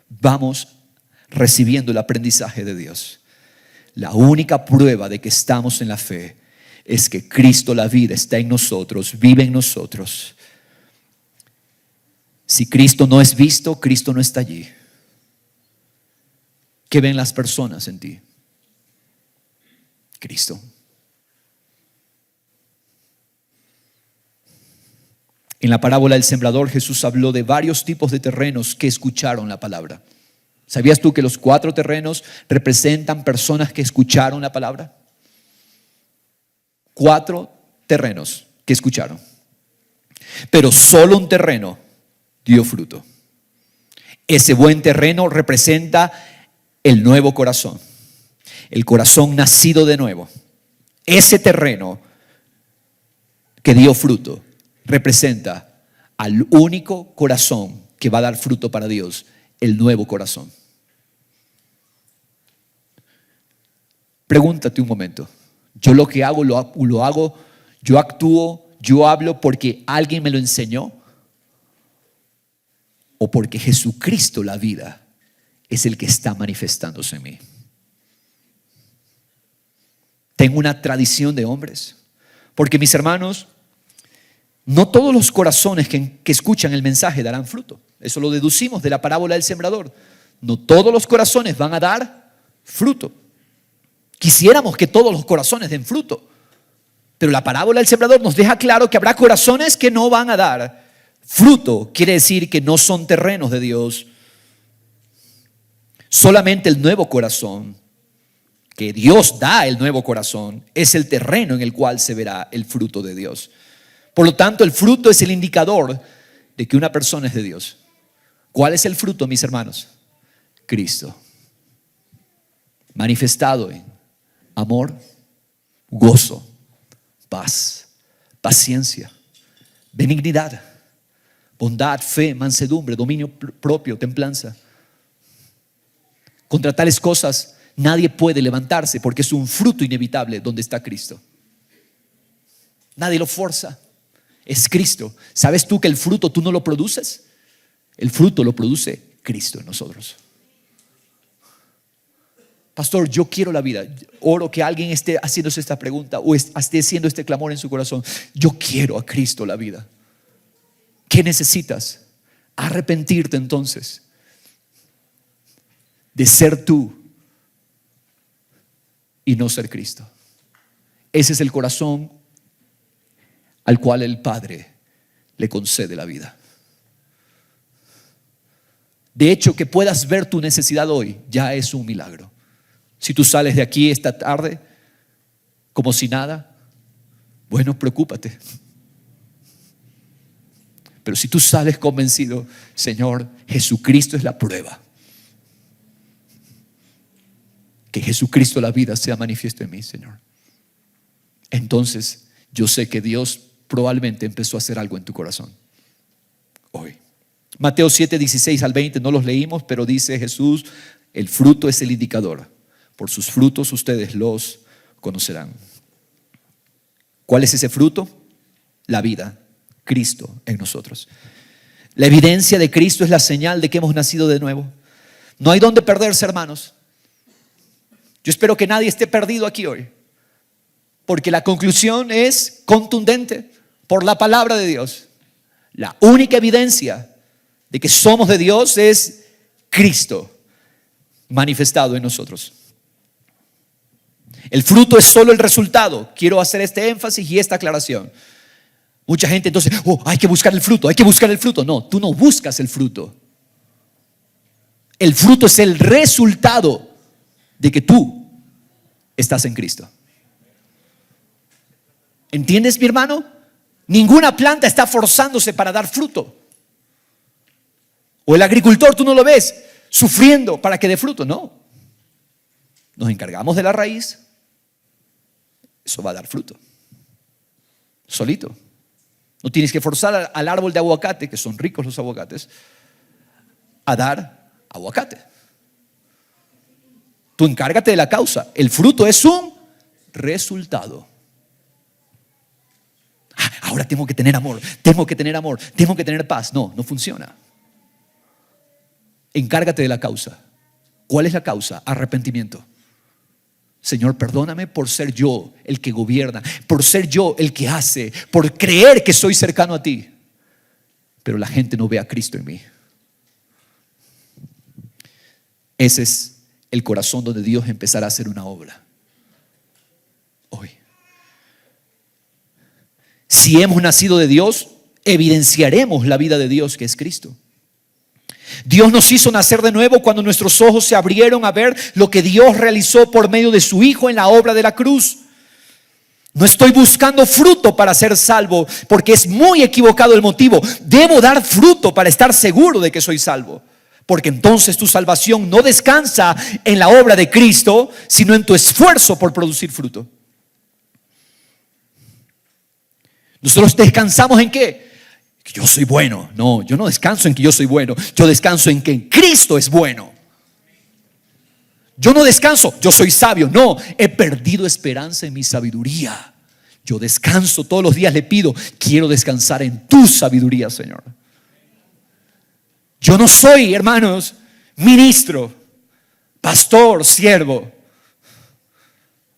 A: vamos recibiendo el aprendizaje de Dios. La única prueba de que estamos en la fe es que Cristo, la vida, está en nosotros, vive en nosotros. Si Cristo no es visto, Cristo no está allí. ¿Qué ven las personas en ti? Cristo. En la parábola del sembrador, Jesús habló de varios tipos de terrenos que escucharon la palabra. ¿Sabías tú que los 4 terrenos representan personas que escucharon la palabra? 4 terrenos que escucharon. Pero solo un terreno dio fruto. Ese buen terreno representa el nuevo corazón, el corazón nacido de nuevo. Ese terreno que dio fruto representa al único corazón que va a dar fruto para Dios, el nuevo corazón. Pregúntate un momento, yo lo que hago, lo hago, yo actúo, yo hablo porque alguien me lo enseñó, o porque Jesucristo, la vida, es el que está manifestándose en mí. Tengo una tradición de hombres. Porque mis hermanos, no todos los corazones que escuchan el mensaje darán fruto. Eso lo deducimos de la parábola del sembrador. No todos los corazones van a dar fruto. Quisiéramos que todos los corazones den fruto. Pero la parábola del sembrador nos deja claro que habrá corazones que no van a dar fruto. Quiere decir que no son terrenos de Dios. Solamente el nuevo corazón, que Dios da el nuevo corazón, es el terreno en el cual se verá el fruto de Dios. Por lo tanto, el fruto es el indicador de que una persona es de Dios. ¿Cuál es el fruto, mis hermanos? Cristo. Manifestado en amor, gozo, paz, paciencia, benignidad, bondad, fe, mansedumbre, dominio propio, templanza. Contra tales cosas nadie puede levantarse porque es un fruto inevitable donde está Cristo. Nadie lo forza. Es Cristo. ¿Sabes tú que el fruto tú no lo produces? El fruto lo produce Cristo en nosotros. Pastor, yo quiero la vida. Oro que alguien esté haciéndose esta pregunta o esté haciendo este clamor en su corazón. Yo quiero a Cristo la vida. ¿Qué necesitas? Arrepentirte entonces de ser tú y no ser Cristo. Ese es el corazón al cual el Padre le concede la vida. De hecho, que puedas ver tu necesidad hoy ya es un milagro. Si tú sales de aquí esta tarde como si nada, bueno, preocúpate. Pero si tú sales convencido, Señor, Jesucristo es la prueba. Que Jesucristo la vida sea manifiesto en mí, Señor. Entonces yo sé que Dios probablemente empezó a hacer algo en tu corazón hoy. Mateo 7, 16 al 20 no los leímos, pero dice Jesús, el fruto es el indicador. Por sus frutos ustedes los conocerán. ¿Cuál es ese fruto? La vida, Cristo en nosotros. La evidencia de Cristo es la señal de que hemos nacido de nuevo. No hay dónde perderse, hermanos. Yo espero que nadie esté perdido aquí hoy, porque la conclusión es contundente por la palabra de Dios. La única evidencia de que somos de Dios es Cristo manifestado en nosotros. El fruto es solo el resultado. Quiero hacer este énfasis y esta aclaración. Mucha gente entonces, hay que buscar el fruto, hay que buscar el fruto. No, tú no buscas el fruto. El fruto es el resultado de que tú estás en Cristo. ¿Entiendes, mi hermano? Ninguna planta está forzándose para dar fruto. O el agricultor, tú no lo ves sufriendo para que dé fruto. No. Nos encargamos de la raíz. Eso va a dar fruto. Solito. No tienes que forzar al árbol de aguacate, que son ricos los aguacates, a dar aguacate. Tú encárgate de la causa. El fruto es un resultado. Ahora tengo que tener amor, tengo que tener paz. No, no funciona. Encárgate de la causa. ¿Cuál es la causa? Arrepentimiento. Señor, perdóname por ser yo el que gobierna, por ser yo el que hace, por creer que soy cercano a ti. Pero la gente no ve a Cristo en mí. Ese es el corazón donde Dios empezará a hacer una obra. Hoy. Si hemos nacido de Dios, evidenciaremos la vida de Dios que es Cristo. Dios nos hizo nacer de nuevo cuando nuestros ojos se abrieron a ver lo que Dios realizó por medio de su Hijo en la obra de la cruz. No estoy buscando fruto para ser salvo, porque es muy equivocado el motivo. Debo dar fruto para estar seguro de que soy salvo, porque entonces tu salvación no descansa en la obra de Cristo, sino en tu esfuerzo por producir fruto. Nosotros descansamos ¿en qué? Que yo soy bueno. No, yo no descanso en que yo soy bueno. Yo descanso en que Cristo es bueno. Yo no descanso, yo soy sabio. No, he perdido esperanza en mi sabiduría. Yo descanso todos los días, le pido, quiero descansar en tu sabiduría, Señor. Yo no soy, hermanos, ministro, pastor, siervo.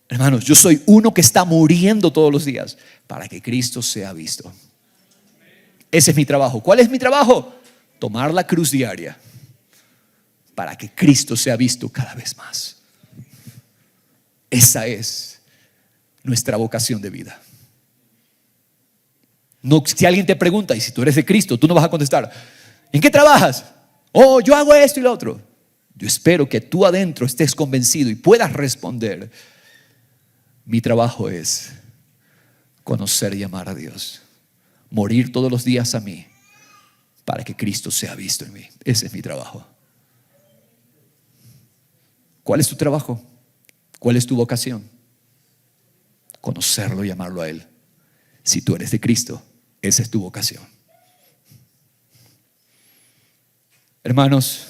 A: Hermanos, yo soy uno que está muriendo todos los días para que Cristo sea visto. Ese es mi trabajo. ¿Cuál es mi trabajo? Tomar la cruz diaria para que Cristo sea visto cada vez más. Esa es nuestra vocación de vida. No, si alguien te pregunta, y si tú eres de Cristo, tú no vas a contestar, ¿en qué trabajas? Oh, yo hago esto y lo otro. Yo espero que tú adentro estés convencido y puedas responder, mi trabajo es conocer y amar a Dios, morir todos los días a mí para que Cristo sea visto en mí. Ese es mi trabajo. ¿Cuál es tu trabajo? ¿Cuál es tu vocación? Conocerlo y amarlo a Él. Si tú eres de Cristo, esa es tu vocación. Hermanos,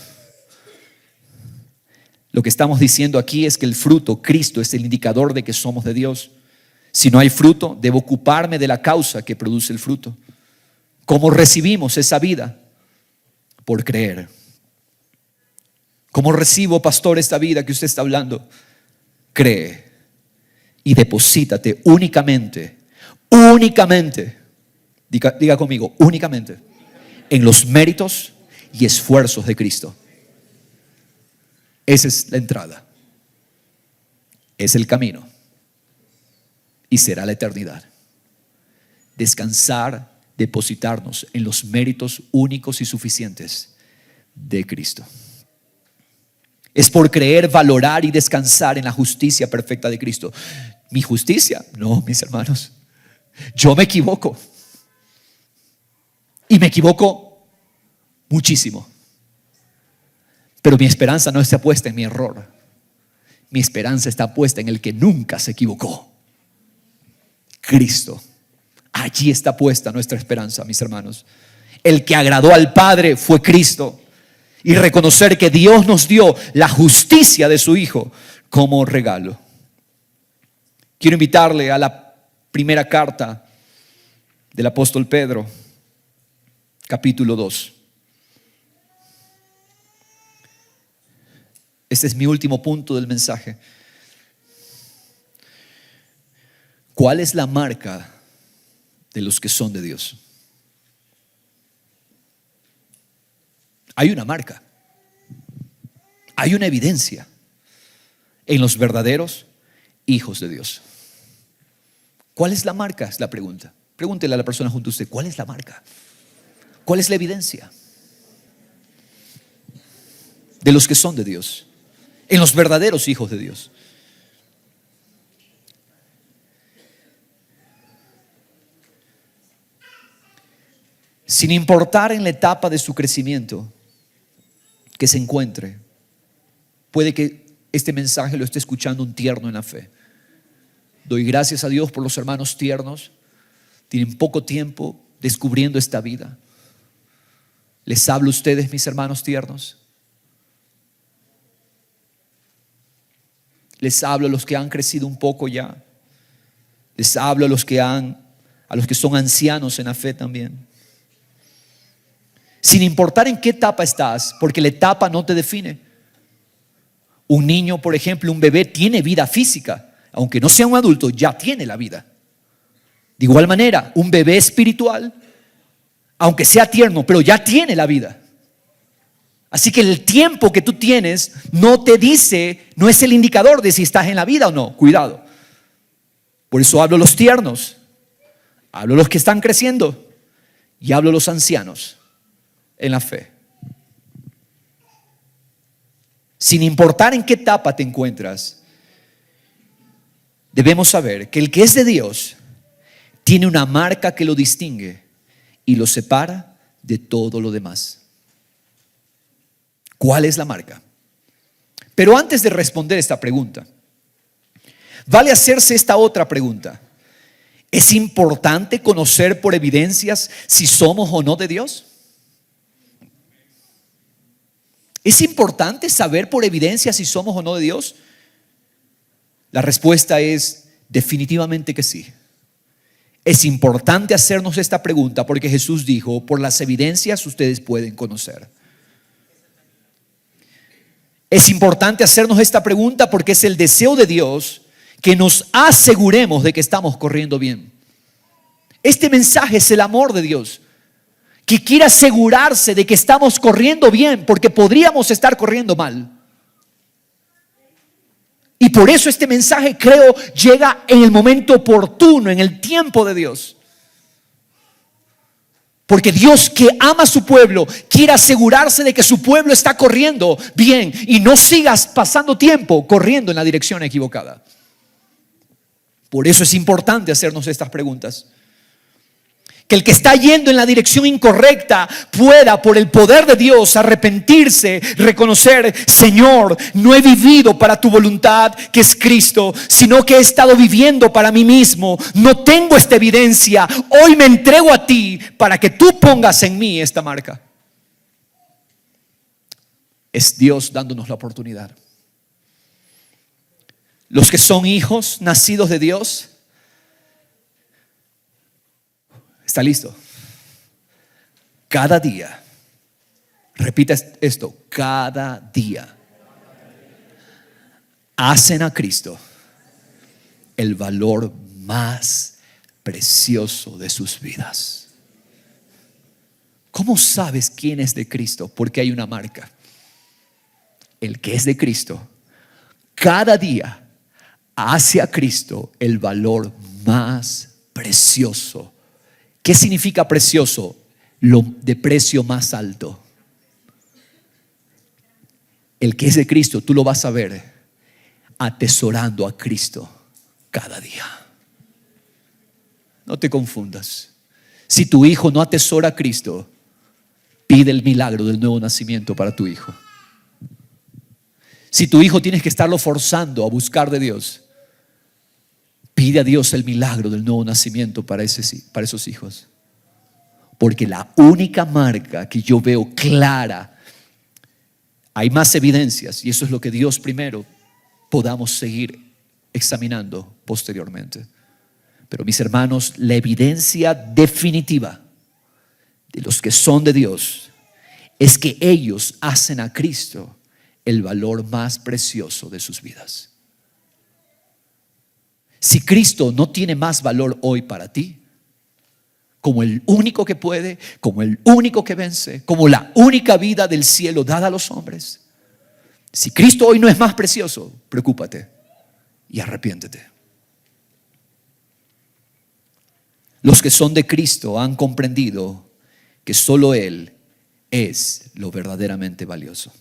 A: lo que estamos diciendo aquí es que el fruto, Cristo, es el indicador de que somos de Dios. Si no hay fruto, debo ocuparme de la causa que produce el fruto. ¿Cómo recibimos esa vida? Por creer. ¿Cómo recibo, pastor, esta vida que usted está hablando? Cree y deposítate únicamente, diga conmigo, únicamente, en los méritos y esfuerzos de Cristo. Esa es la entrada, es el camino y será la eternidad. Descansar, depositarnos en los méritos únicos y suficientes de Cristo. Es por creer, valorar y descansar en la justicia perfecta de Cristo. ¿Mi justicia? No, mis hermanos. Yo me equivoco. Y me equivoco muchísimo. Pero mi esperanza no está puesta en mi error. Mi esperanza está puesta en el que nunca se equivocó. Cristo. Allí está puesta nuestra esperanza, mis hermanos. El que agradó al Padre fue Cristo. Y reconocer que Dios nos dio la justicia de su Hijo como regalo. Quiero invitarle a la primera carta del apóstol Pedro, capítulo 2. Este es mi último punto del mensaje. ¿Cuál es la marca de los que son de Dios? Hay una marca, hay una evidencia en los verdaderos hijos de Dios. ¿Cuál es la marca? Es la pregunta. Pregúntele a la persona junto a usted, ¿cuál es la marca? ¿Cuál es la evidencia de los que son de Dios? En los verdaderos hijos de Dios. Sin importar en la etapa de su crecimiento que se encuentre, puede que este mensaje lo esté escuchando un tierno en la fe. Doy gracias a Dios por los hermanos tiernos. Tienen poco tiempo descubriendo esta vida. Les hablo a ustedes, mis hermanos tiernos. Les hablo a los que han crecido un poco ya. Les hablo a los que son ancianos en la fe también. Sin importar en qué etapa estás, porque la etapa no te define. Un niño, por ejemplo, un bebé tiene vida física, aunque no sea un adulto, ya tiene la vida. De igual manera, un bebé espiritual, aunque sea tierno, pero ya tiene la vida. Así que el tiempo que tú tienes no te dice, no es el indicador de si estás en la vida o no. Cuidado. Por eso hablo a los tiernos, hablo a los que están creciendo y hablo a los ancianos en la fe. Sin importar en qué etapa te encuentras, debemos saber que el que es de Dios tiene una marca que lo distingue y lo separa de todo lo demás. ¿Cuál es la marca? Pero antes de responder esta pregunta, vale hacerse esta otra pregunta. ¿Es importante conocer por evidencias si somos o no de Dios? ¿Es importante saber por evidencia si somos o no de Dios? La respuesta es definitivamente que sí. Es importante hacernos esta pregunta porque Jesús dijo, por las evidencias ustedes pueden conocer. Es importante hacernos esta pregunta porque es el deseo de Dios que nos aseguremos de que estamos corriendo bien. Este mensaje es el amor de Dios, que quiere asegurarse de que estamos corriendo bien, porque podríamos estar corriendo mal. Y por eso este mensaje, creo, llega en el momento oportuno, en el tiempo de Dios. Porque Dios, que ama a su pueblo, quiere asegurarse de que su pueblo está corriendo bien y no sigas pasando tiempo corriendo en la dirección equivocada. Por eso es importante hacernos estas preguntas. Que el que está yendo en la dirección incorrecta pueda, por el poder de Dios, arrepentirse, reconocer: Señor, no he vivido para tu voluntad, que es Cristo, sino que he estado viviendo para mí mismo. No tengo esta evidencia. Hoy me entrego a ti para que tú pongas en mí esta marca. Es Dios dándonos la oportunidad. Los que son hijos nacidos de Dios, ¿está listo? Cada día, repita esto, cada día hacen a Cristo el valor más precioso de sus vidas. ¿Cómo sabes quién es de Cristo? Porque hay una marca. El que es de Cristo, cada día hace a Cristo el valor más precioso. ¿Qué significa precioso? Lo de precio más alto. El que es de Cristo, tú lo vas a ver atesorando a Cristo cada día. No te confundas. Si tu hijo no atesora a Cristo, pide el milagro del nuevo nacimiento para tu hijo. Si tu hijo tienes que estarlo forzando a buscar de Dios, pide a Dios el milagro del nuevo nacimiento para esos hijos. Porque la única marca que yo veo clara, hay más evidencias, y eso es lo que Dios primero podamos seguir examinando posteriormente. Pero mis hermanos, la evidencia definitiva de los que son de Dios es que ellos hacen a Cristo el valor más precioso de sus vidas. Si Cristo no tiene más valor hoy para ti, como el único que puede, como el único que vence, como la única vida del cielo dada a los hombres, si Cristo hoy no es más precioso, preocúpate y arrepiéntete. Los que son de Cristo han comprendido que solo Él es lo verdaderamente valioso.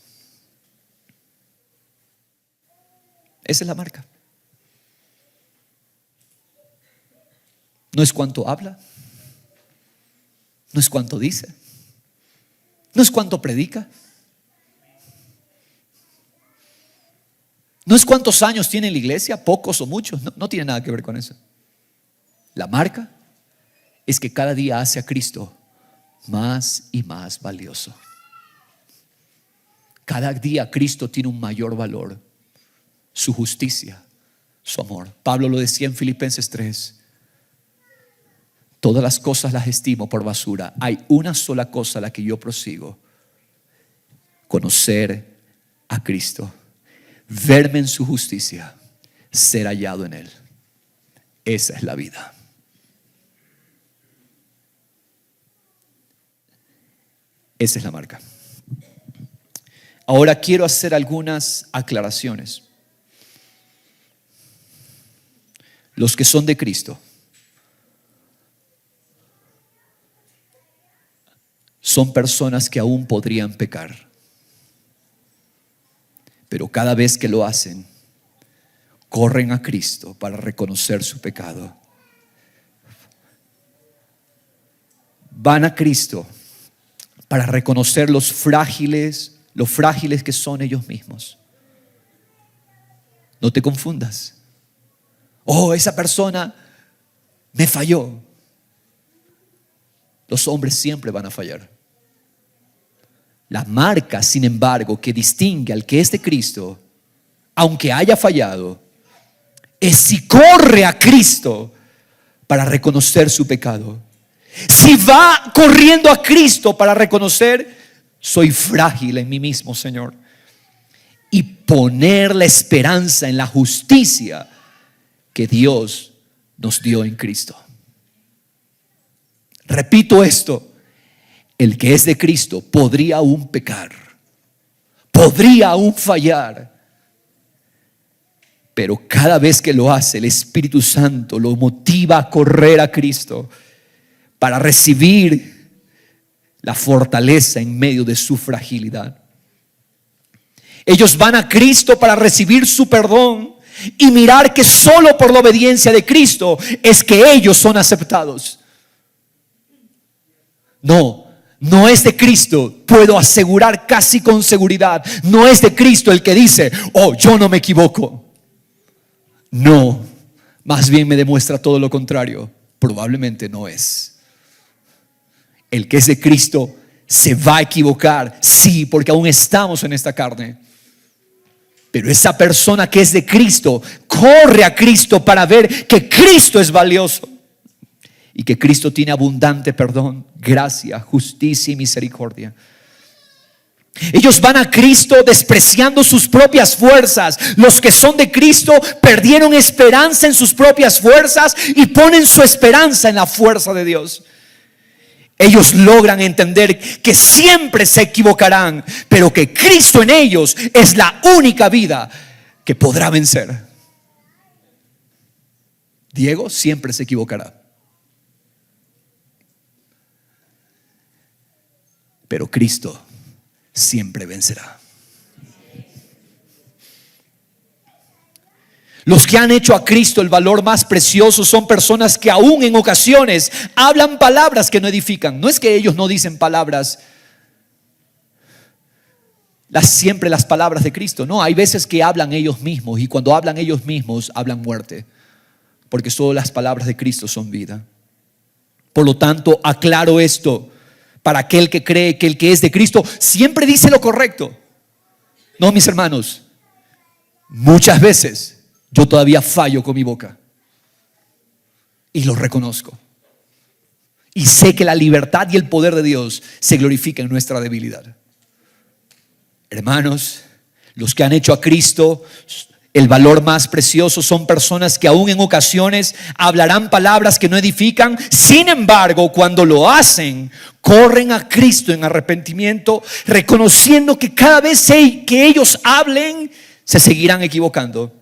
A: Esa es la marca. No es cuánto habla, no es cuánto dice, no es cuánto predica, no es cuántos años tiene en la iglesia, pocos o muchos, no tiene nada que ver con eso. La marca es que cada día hace a Cristo más y más valioso. Cada día Cristo tiene un mayor valor, su justicia, su amor. Pablo lo decía en Filipenses 3. Todas las cosas las estimo por basura. Hay una sola cosa a la que yo prosigo: conocer a Cristo, verme en su justicia, ser hallado en Él. Esa es la vida. Esa es la marca. Ahora quiero hacer algunas aclaraciones. Los que son de Cristo son personas que aún podrían pecar, pero cada vez que lo hacen, corren a Cristo para reconocer su pecado. Van a Cristo para reconocer lo frágiles que son ellos mismos. No te confundas. Oh, esa persona me falló. Los hombres siempre van a fallar. La marca, sin embargo, que distingue al que es de Cristo, aunque haya fallado, es si corre a Cristo para reconocer su pecado. Si va corriendo a Cristo para reconocer: soy frágil en mí mismo, Señor, y poner la esperanza en la justicia que Dios nos dio en Cristo. Repito esto, el que es de Cristo podría aún pecar, podría aún fallar, pero cada vez que lo hace, el Espíritu Santo lo motiva a correr a Cristo para recibir la fortaleza en medio de su fragilidad. Ellos van a Cristo para recibir su perdón y mirar que solo por la obediencia de Cristo es que ellos son aceptados. No es de Cristo, puedo asegurar casi con seguridad, no es de Cristo el que dice, oh, yo no me equivoco. No, más bien me demuestra todo lo contrario, probablemente no es. El que es de Cristo se va a equivocar, sí, porque aún estamos en esta carne. Pero esa persona que es de Cristo corre a Cristo para ver que Cristo es valioso y que Cristo tiene abundante perdón, gracia, justicia y misericordia. Ellos van a Cristo despreciando sus propias fuerzas. Los que son de Cristo perdieron esperanza en sus propias fuerzas y ponen su esperanza en la fuerza de Dios. Ellos logran entender que siempre se equivocarán, pero que Cristo en ellos es la única vida que podrá vencer. Diego siempre se equivocará, pero Cristo siempre vencerá. Los que han hecho a Cristo el valor más precioso son personas que aún en ocasiones hablan palabras que no edifican. No es que ellos no dicen palabras, siempre las palabras de Cristo. No, hay veces que hablan ellos mismos, y cuando hablan ellos mismos hablan muerte, porque solo las palabras de Cristo son vida. Por lo tanto, aclaro esto para aquel que cree que el que es de Cristo siempre dice lo correcto. No, mis hermanos, muchas veces yo todavía fallo con mi boca y lo reconozco. Y sé que la libertad y el poder de Dios se glorifican en nuestra debilidad. Hermanos, los que han hecho a Cristo el valor más precioso son personas que aún en ocasiones hablarán palabras que no edifican. Sin embargo, cuando lo hacen, corren a Cristo en arrepentimiento, reconociendo que cada vez que ellos hablen, se seguirán equivocando.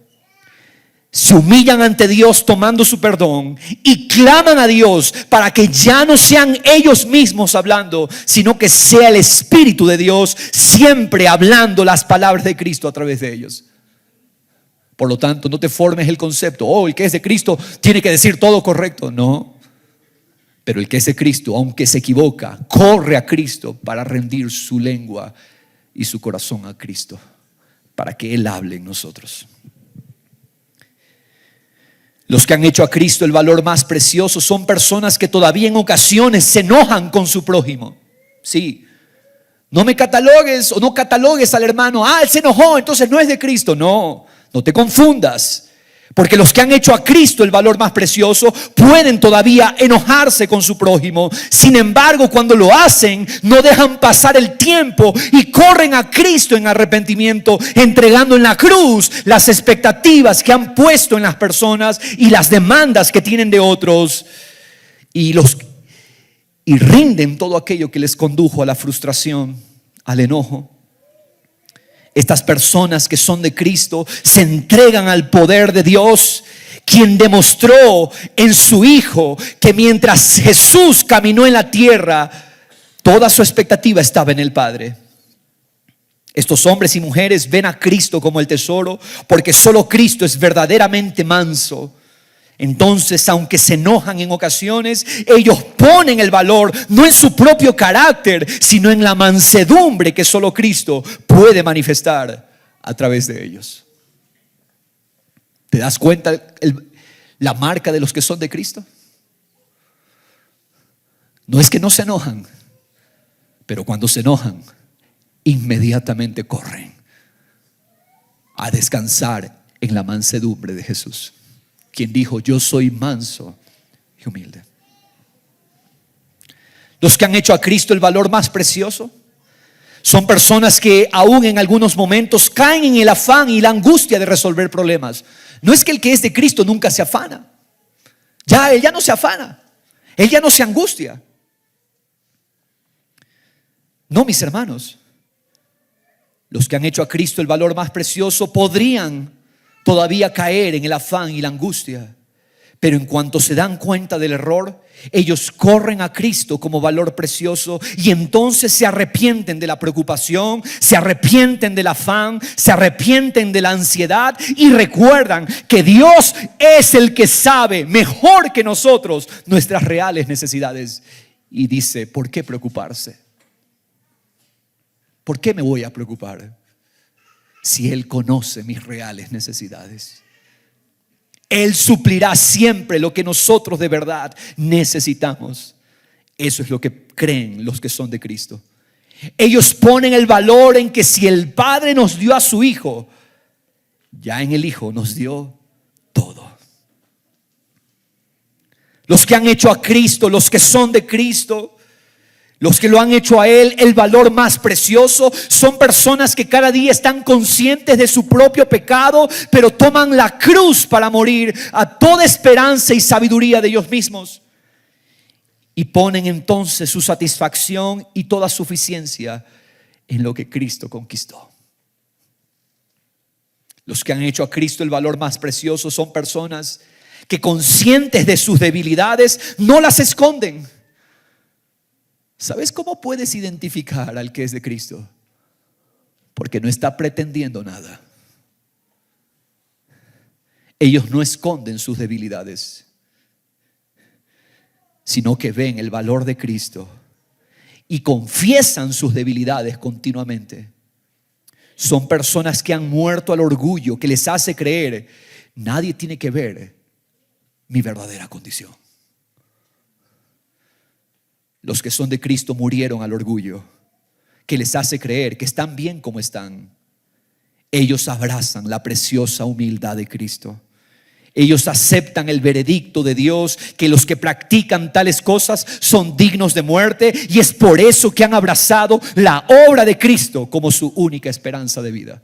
A: Se humillan ante Dios tomando su perdón y claman a Dios para que ya no sean ellos mismos hablando, sino que sea el Espíritu de Dios siempre hablando las palabras de Cristo a través de ellos. Por lo tanto, no te formes el concepto, el que es de Cristo tiene que decir todo correcto. No, pero el que es de Cristo, aunque se equivoca, corre a Cristo para rendir su lengua y su corazón a Cristo, para que Él hable en nosotros. Los que han hecho a Cristo el valor más precioso son personas que todavía en ocasiones se enojan con su prójimo. Sí, no me catalogues o no catalogues al hermano, él se enojó, entonces no es de Cristo. No te confundas, porque los que han hecho a Cristo el valor más precioso pueden todavía enojarse con su prójimo. Sin embargo, cuando lo hacen, no dejan pasar el tiempo y corren a Cristo en arrepentimiento, entregando en la cruz las expectativas que han puesto en las personas y las demandas que tienen de otros, y rinden todo aquello que les condujo a la frustración, al enojo. Estas personas que son de Cristo se entregan al poder de Dios, quien demostró en su Hijo que mientras Jesús caminó en la tierra, toda su expectativa estaba en el Padre. Estos hombres y mujeres ven a Cristo como el tesoro, porque solo Cristo es verdaderamente manso. Entonces, aunque se enojan en ocasiones, ellos ponen el valor no en su propio carácter, sino en la mansedumbre que solo Cristo puede manifestar a través de ellos. ¿Te das cuenta la marca de los que son de Cristo? No es que no se enojan, pero cuando se enojan, inmediatamente corren a descansar en la mansedumbre de Jesús, quien dijo: yo soy manso y humilde. Los que han hecho a Cristo el valor más precioso son personas que aún en algunos momentos caen en el afán y la angustia de resolver problemas. No es que el que es de Cristo nunca se afana. Él ya no se afana. Él ya no se angustia. No, mis hermanos. Los que han hecho a Cristo el valor más precioso podrían todavía caer en el afán y la angustia. Pero en cuanto se dan cuenta del error, ellos corren a Cristo como valor precioso y entonces se arrepienten de la preocupación, se arrepienten del afán, se arrepienten de la ansiedad y recuerdan que Dios es el que sabe mejor que nosotros nuestras reales necesidades. Y dice, ¿por qué preocuparse? ¿Por qué me voy a preocupar si Él conoce mis reales necesidades? Él suplirá siempre lo que nosotros de verdad necesitamos. Eso es lo que creen los que son de Cristo. Ellos ponen el valor en que si el Padre nos dio a su Hijo, ya en el Hijo nos dio todo. Los que han hecho a Cristo, los que son de Cristo, los que lo han hecho a Él el valor más precioso, son personas que cada día están conscientes de su propio pecado, pero toman la cruz para morir a toda esperanza y sabiduría de ellos mismos. Y ponen entonces su satisfacción y toda suficiencia en lo que Cristo conquistó. Los que han hecho a Cristo el valor más precioso son personas que, conscientes de sus debilidades, no las esconden. ¿Sabes cómo puedes identificar al que es de Cristo? Porque no está pretendiendo nada. Ellos no esconden sus debilidades, sino que ven el valor de Cristo y confiesan sus debilidades continuamente. Son personas que han muerto al orgullo, que les hace creer, nadie tiene que ver mi verdadera condición. Los que son de Cristo murieron al orgullo, que les hace creer que están bien como están. Ellos abrazan la preciosa humildad de Cristo. Ellos aceptan el veredicto de Dios, que los que practican tales cosas son dignos de muerte, y es por eso que han abrazado la obra de Cristo como su única esperanza de vida.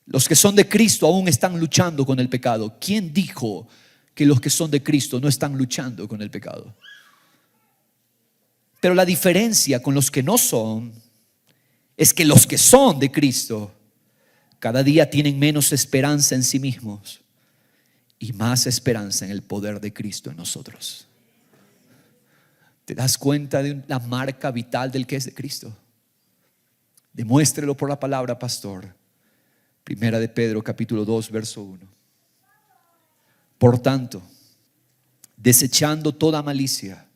A: Los que son de Cristo aún están luchando con el pecado. ¿Quién dijo que los que son de Cristo no están luchando con el pecado? Pero la diferencia con los que no son es que los que son de Cristo cada día tienen menos esperanza en sí mismos y más esperanza en el poder de Cristo en nosotros. ¿Te das cuenta de la marca vital del que es de Cristo? Demuéstrelo por la palabra, pastor. Primera de Pedro, capítulo 2, verso 1. Por tanto, desechando toda malicia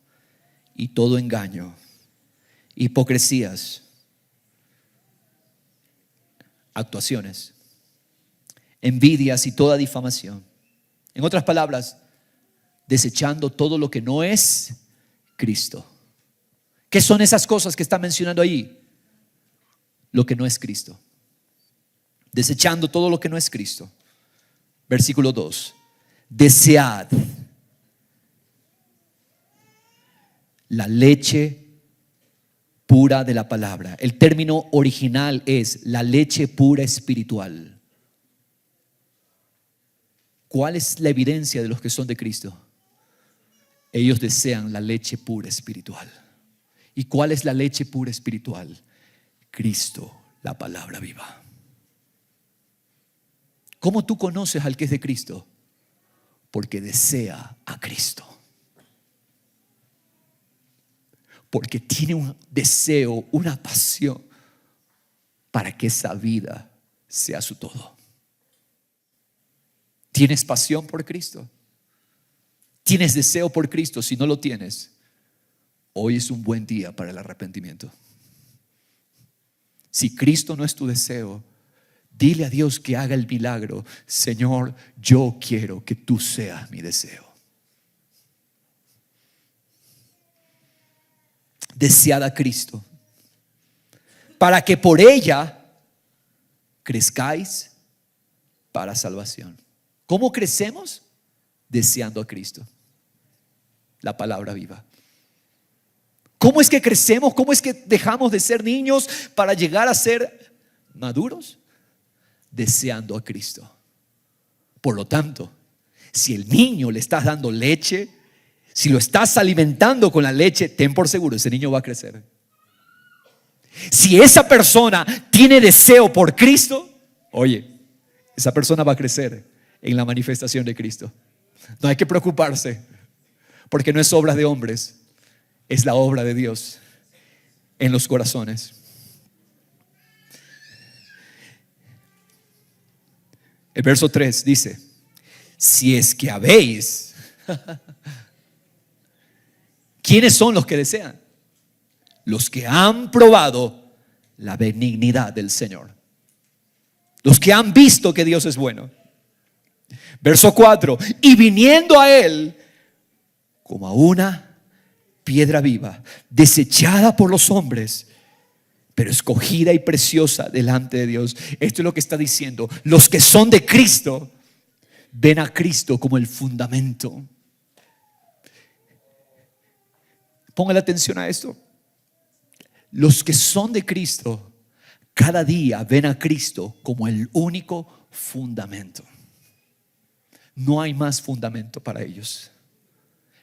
A: y todo engaño, hipocresías, actuaciones, envidias y toda difamación. En otras palabras, desechando todo lo que no es Cristo. ¿Qué son esas cosas que está mencionando ahí? Lo que no es Cristo. Desechando todo lo que no es Cristo. Versículo 2. Desead la leche pura de la palabra. El término original es la leche pura espiritual. ¿Cuál es la evidencia de los que son de Cristo? Ellos desean la leche pura espiritual. ¿Y cuál es la leche pura espiritual? Cristo, la palabra viva. ¿Cómo tú conoces al que es de Cristo? Porque desea a Cristo. Porque tiene un deseo, una pasión para que esa vida sea su todo. ¿Tienes pasión por Cristo? ¿Tienes deseo por Cristo? Si no lo tienes, hoy es un buen día para el arrepentimiento. Si Cristo no es tu deseo, dile a Dios que haga el milagro. Señor, yo quiero que tú seas mi deseo. Desead a Cristo para que por ella crezcáis para salvación. ¿Cómo crecemos? Deseando a Cristo, la palabra viva. ¿Cómo es que crecemos? ¿Cómo es que dejamos de ser niños para llegar a ser maduros? deseando a Cristo. Por lo tanto, si el niño le estás dando leche, si lo estás alimentando con la leche, ten por seguro, ese niño va a crecer. Si esa persona tiene deseo por Cristo, oye, esa persona va a crecer en la manifestación de Cristo. No hay que preocuparse, porque no es obra de hombres, es la obra de Dios en los corazones. El verso 3 dice: si es que habéis. ¿Quiénes son los que desean? Los que han probado la benignidad del Señor. Los que han visto que Dios es bueno. Verso 4: y viniendo a Él como a una piedra viva, desechada por los hombres, pero escogida y preciosa delante de Dios. Esto es lo que está diciendo. Los que son de Cristo ven a Cristo como el fundamento. Póngale atención a esto. Los que son de Cristo cada día ven a Cristo como el único fundamento. No hay más fundamento para ellos.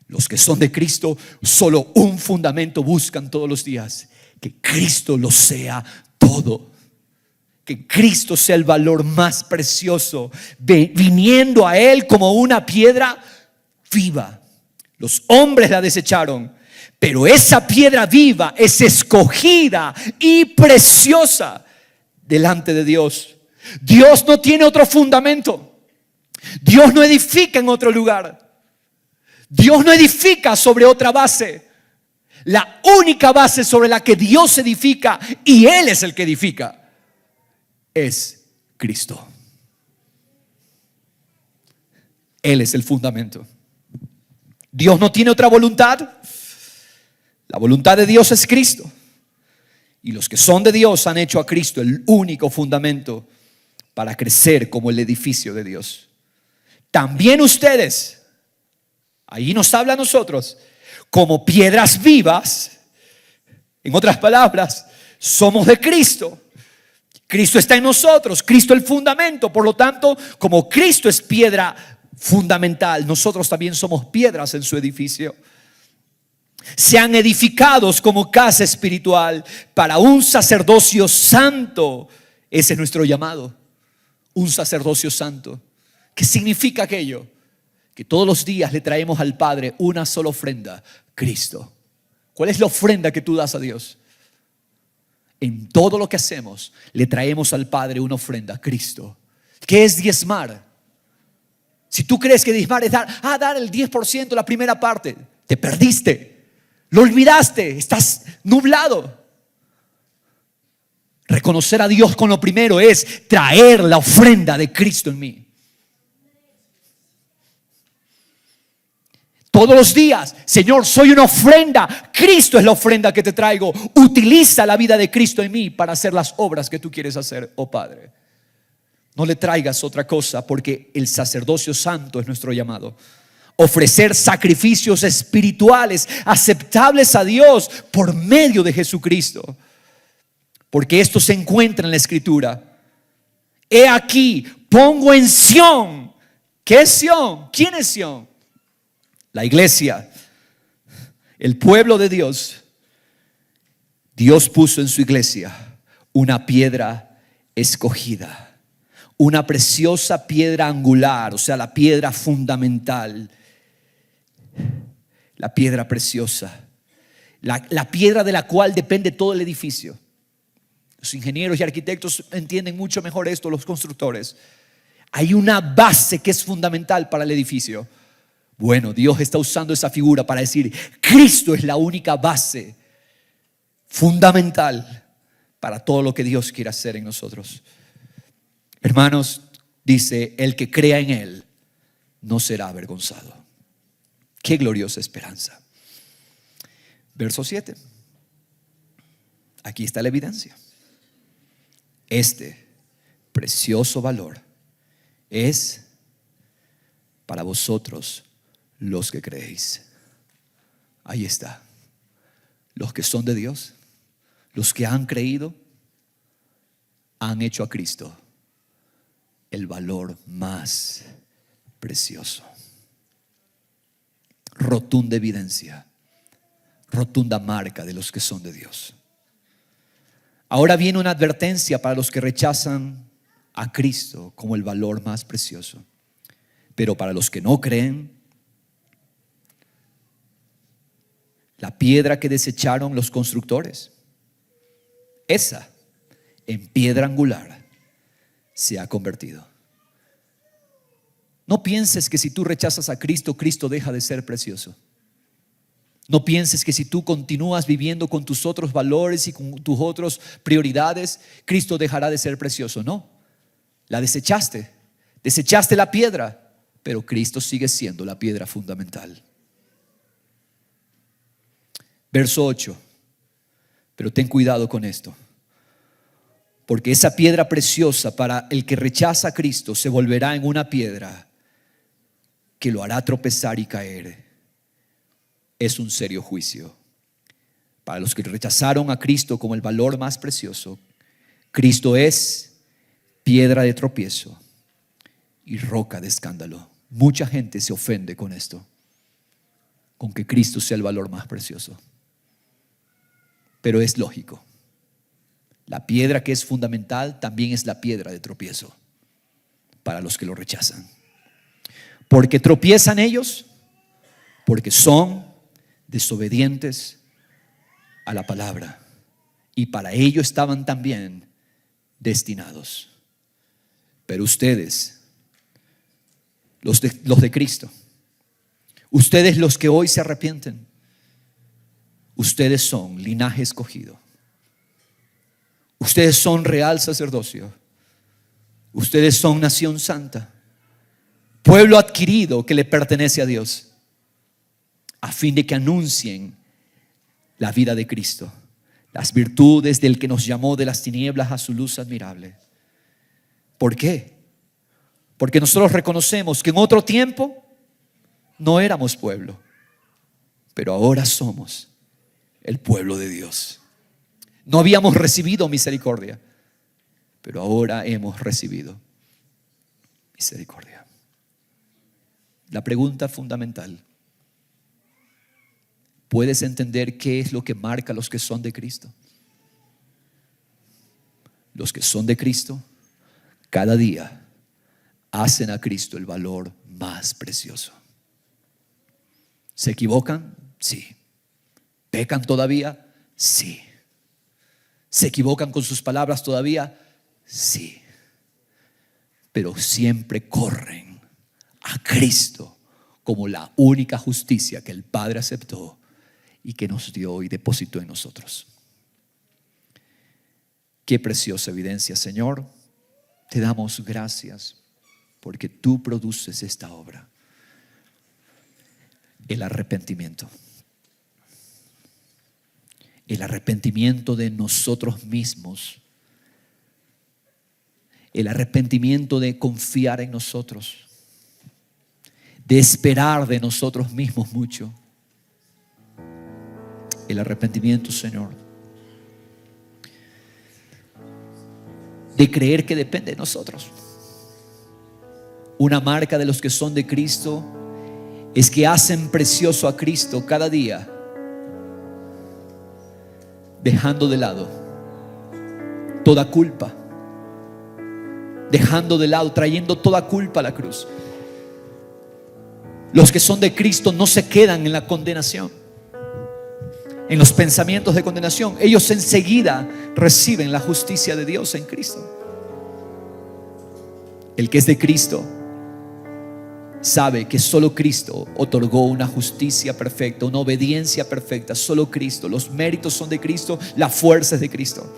A: Los que son de Cristo solo un fundamento buscan todos los días: que Cristo lo sea todo, que Cristo sea el valor más precioso, viniendo a Él como una piedra viva. Los hombres la desecharon, pero esa piedra viva es escogida y preciosa delante de Dios. Dios no tiene otro fundamento. Dios no edifica en otro lugar. Dios no edifica sobre otra base. La única base sobre la que Dios edifica, y Él es el que edifica, es Cristo. Él es el fundamento. Dios no tiene otra voluntad. La voluntad de Dios es Cristo. Y los que son de Dios han hecho a Cristo el único fundamento para crecer como el edificio de Dios. También ustedes, ahí nos habla a nosotros, como piedras vivas. En otras palabras, somos de Cristo. Cristo está en nosotros, Cristo el fundamento. Por lo tanto, como Cristo es piedra fundamental, nosotros también somos piedras en su edificio. Sean edificados como casa espiritual para un sacerdocio santo. Ese es nuestro llamado, un sacerdocio santo. ¿Qué significa aquello? Que todos los días le traemos al Padre una sola ofrenda: Cristo. ¿Cuál es la ofrenda que tú das a Dios? En todo lo que hacemos le traemos al Padre una ofrenda: Cristo. ¿Qué es diezmar? Si tú crees que diezmar es dar el 10%, la primera parte, te perdiste. Lo olvidaste, estás nublado. Reconocer a Dios con lo primero es traer la ofrenda de Cristo en mí. Todos los días: Señor, soy una ofrenda. Cristo es la ofrenda que te traigo. Utiliza la vida de Cristo en mí para hacer las obras que tú quieres hacer, oh Padre. No le traigas otra cosa, porque el sacerdocio santo es nuestro llamado. Ofrecer sacrificios espirituales aceptables a Dios por medio de Jesucristo, porque esto se encuentra en la Escritura. He aquí, pongo en Sión. ¿Qué es Sión? ¿Quién es Sión? La iglesia, el pueblo de Dios. Dios puso en su iglesia una piedra escogida, una preciosa piedra angular, o sea, la piedra fundamental, la piedra preciosa, la piedra de la cual depende todo el edificio. Los ingenieros y arquitectos entienden mucho mejor esto, los constructores. Hay una base que es fundamental para el edificio. Bueno, Dios está usando esa figura para decir: Cristo es la única base fundamental para todo lo que Dios quiere hacer en nosotros. Hermanos, dice: el que crea en Él no será avergonzado. Qué gloriosa esperanza. Verso 7. Aquí está la evidencia. Este precioso valor es para vosotros los que creéis. Ahí está. Los que son de Dios, los que han creído, han hecho a Cristo el valor más precioso. Rotunda evidencia, rotunda marca de los que son de Dios. Ahora viene una advertencia para los que rechazan a Cristo como el valor más precioso. Pero para los que no creen, la piedra que desecharon los constructores, esa en piedra angular se ha convertido. No pienses que si tú rechazas a Cristo, Cristo deja de ser precioso. No pienses que si tú continúas viviendo con tus otros valores y con tus otras prioridades, Cristo dejará de ser precioso. No, la desechaste la piedra, pero Cristo sigue siendo la piedra fundamental. Verso 8. Pero ten cuidado con esto, porque esa piedra preciosa para el que rechaza a Cristo se volverá en una piedra que lo hará tropezar y caer. Es un serio juicio. Para los que rechazaron a Cristo como el valor más precioso, Cristo es piedra de tropiezo y roca de escándalo. Mucha gente se ofende con esto, con que Cristo sea el valor más precioso. Pero es lógico. La piedra que es fundamental también es la piedra de tropiezo para los que lo rechazan. Porque tropiezan ellos, porque son desobedientes a la palabra, y para ello estaban también destinados. Pero ustedes, los de Cristo, ustedes los que hoy se arrepienten, ustedes son linaje escogido, ustedes son real sacerdocio, ustedes son nación santa, pueblo adquirido que le pertenece a Dios, a fin de que anuncien la vida de Cristo, las virtudes del que nos llamó de las tinieblas a su luz admirable. ¿Por qué? Porque nosotros reconocemos que en otro tiempo no éramos pueblo, pero ahora somos el pueblo de Dios. No habíamos recibido misericordia, pero ahora hemos recibido misericordia. La pregunta fundamental: ¿puedes entender qué es lo que marca a los que son de Cristo? Los que son de Cristo cada día hacen a Cristo el valor más precioso. ¿Se equivocan? Sí. ¿Pecan todavía? Sí. ¿Se equivocan con sus palabras todavía? Sí. Pero siempre corren a Cristo como la única justicia que el Padre aceptó y que nos dio y depositó en nosotros. Qué preciosa evidencia, Señor. Te damos gracias porque tú produces esta obra, el arrepentimiento. El arrepentimiento de nosotros mismos, el arrepentimiento de confiar en nosotros, de esperar de nosotros mismos mucho. El arrepentimiento, Señor, de creer que depende de nosotros. Una marca de los que son de Cristo es que hacen precioso a Cristo cada día, dejando de lado toda culpa, dejando de lado, trayendo toda culpa a la cruz. Los que son de Cristo no se quedan en la condenación, en los pensamientos de condenación. Ellos enseguida reciben la justicia de Dios en Cristo. El que es de Cristo sabe que solo Cristo otorgó una justicia perfecta, una obediencia perfecta. Solo Cristo. Los méritos son de Cristo, la fuerza es de Cristo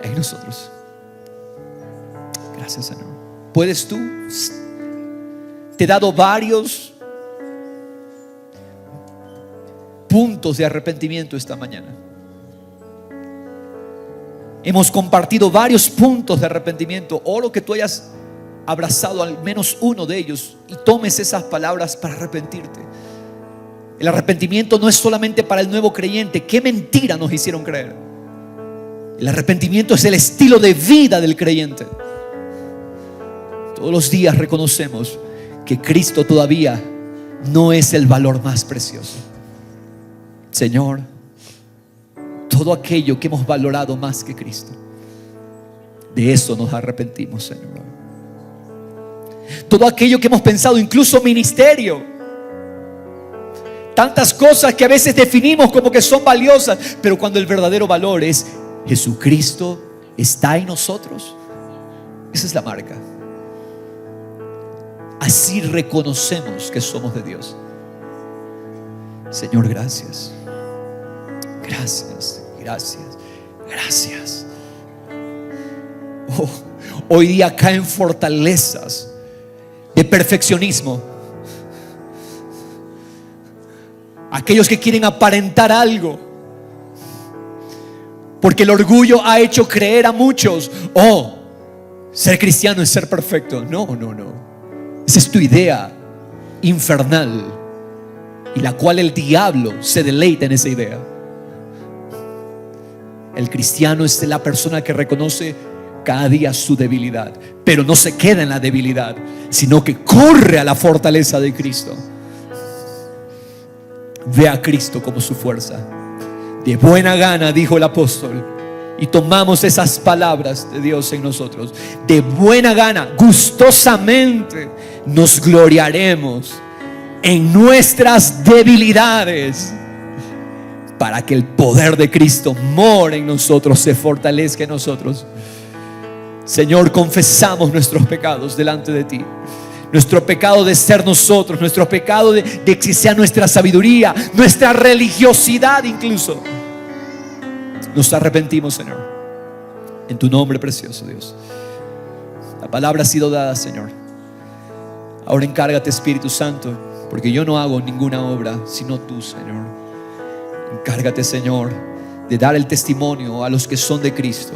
A: en nosotros. Gracias, Señor. ¿Puedes tú? Te he dado varios puntos de arrepentimiento esta mañana. Hemos compartido varios puntos de arrepentimiento. Oro que tú hayas abrazado al menos uno de ellos y tomes esas palabras para arrepentirte. El arrepentimiento no es solamente para el nuevo creyente. Qué mentira nos hicieron creer. El arrepentimiento es el estilo de vida del creyente. Todos los días reconocemos que Cristo todavía no es el valor más precioso. Señor, todo aquello que hemos valorado más que Cristo, de eso nos arrepentimos, Señor. Todo aquello que hemos pensado, incluso ministerio, tantas cosas que a veces definimos como que son valiosas, pero cuando el verdadero valor es Jesucristo está en nosotros, esa es la marca. Así reconocemos que somos de Dios. Señor, gracias. Gracias, gracias, gracias. Hoy día caen fortalezas de perfeccionismo. Aquellos que quieren aparentar algo, porque el orgullo ha hecho creer a muchos: ser cristiano es ser perfecto. No. Esa es tu idea infernal, y la cual el diablo se deleita en esa idea. El cristiano es la persona que reconoce cada día su debilidad, pero no se queda en la debilidad, sino que corre a la fortaleza de Cristo. Ve a Cristo como su fuerza. De buena gana, dijo el apóstol, y tomamos esas palabras de Dios en nosotros. De buena gana, gustosamente nos gloriaremos en nuestras debilidades, para que el poder de Cristo more en nosotros, se fortalezca en nosotros. Señor, confesamos nuestros pecados delante de ti. Nuestro pecado de ser nosotros, nuestro pecado de que sea nuestra sabiduría, nuestra religiosidad incluso. Nos arrepentimos, Señor, en tu nombre precioso, Dios. La palabra ha sido dada, Señor. Ahora encárgate, Espíritu Santo, porque yo no hago ninguna obra sino tú, Señor. Encárgate, Señor, de dar el testimonio a los que son de Cristo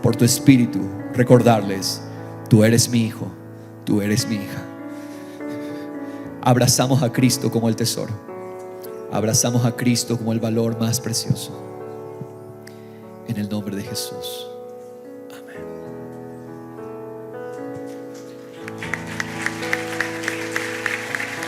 A: por tu Espíritu. Recordarles: tú eres mi hijo, tú eres mi hija. Abrazamos a Cristo como el tesoro. Abrazamos a Cristo como el valor más precioso. En el nombre de Jesús.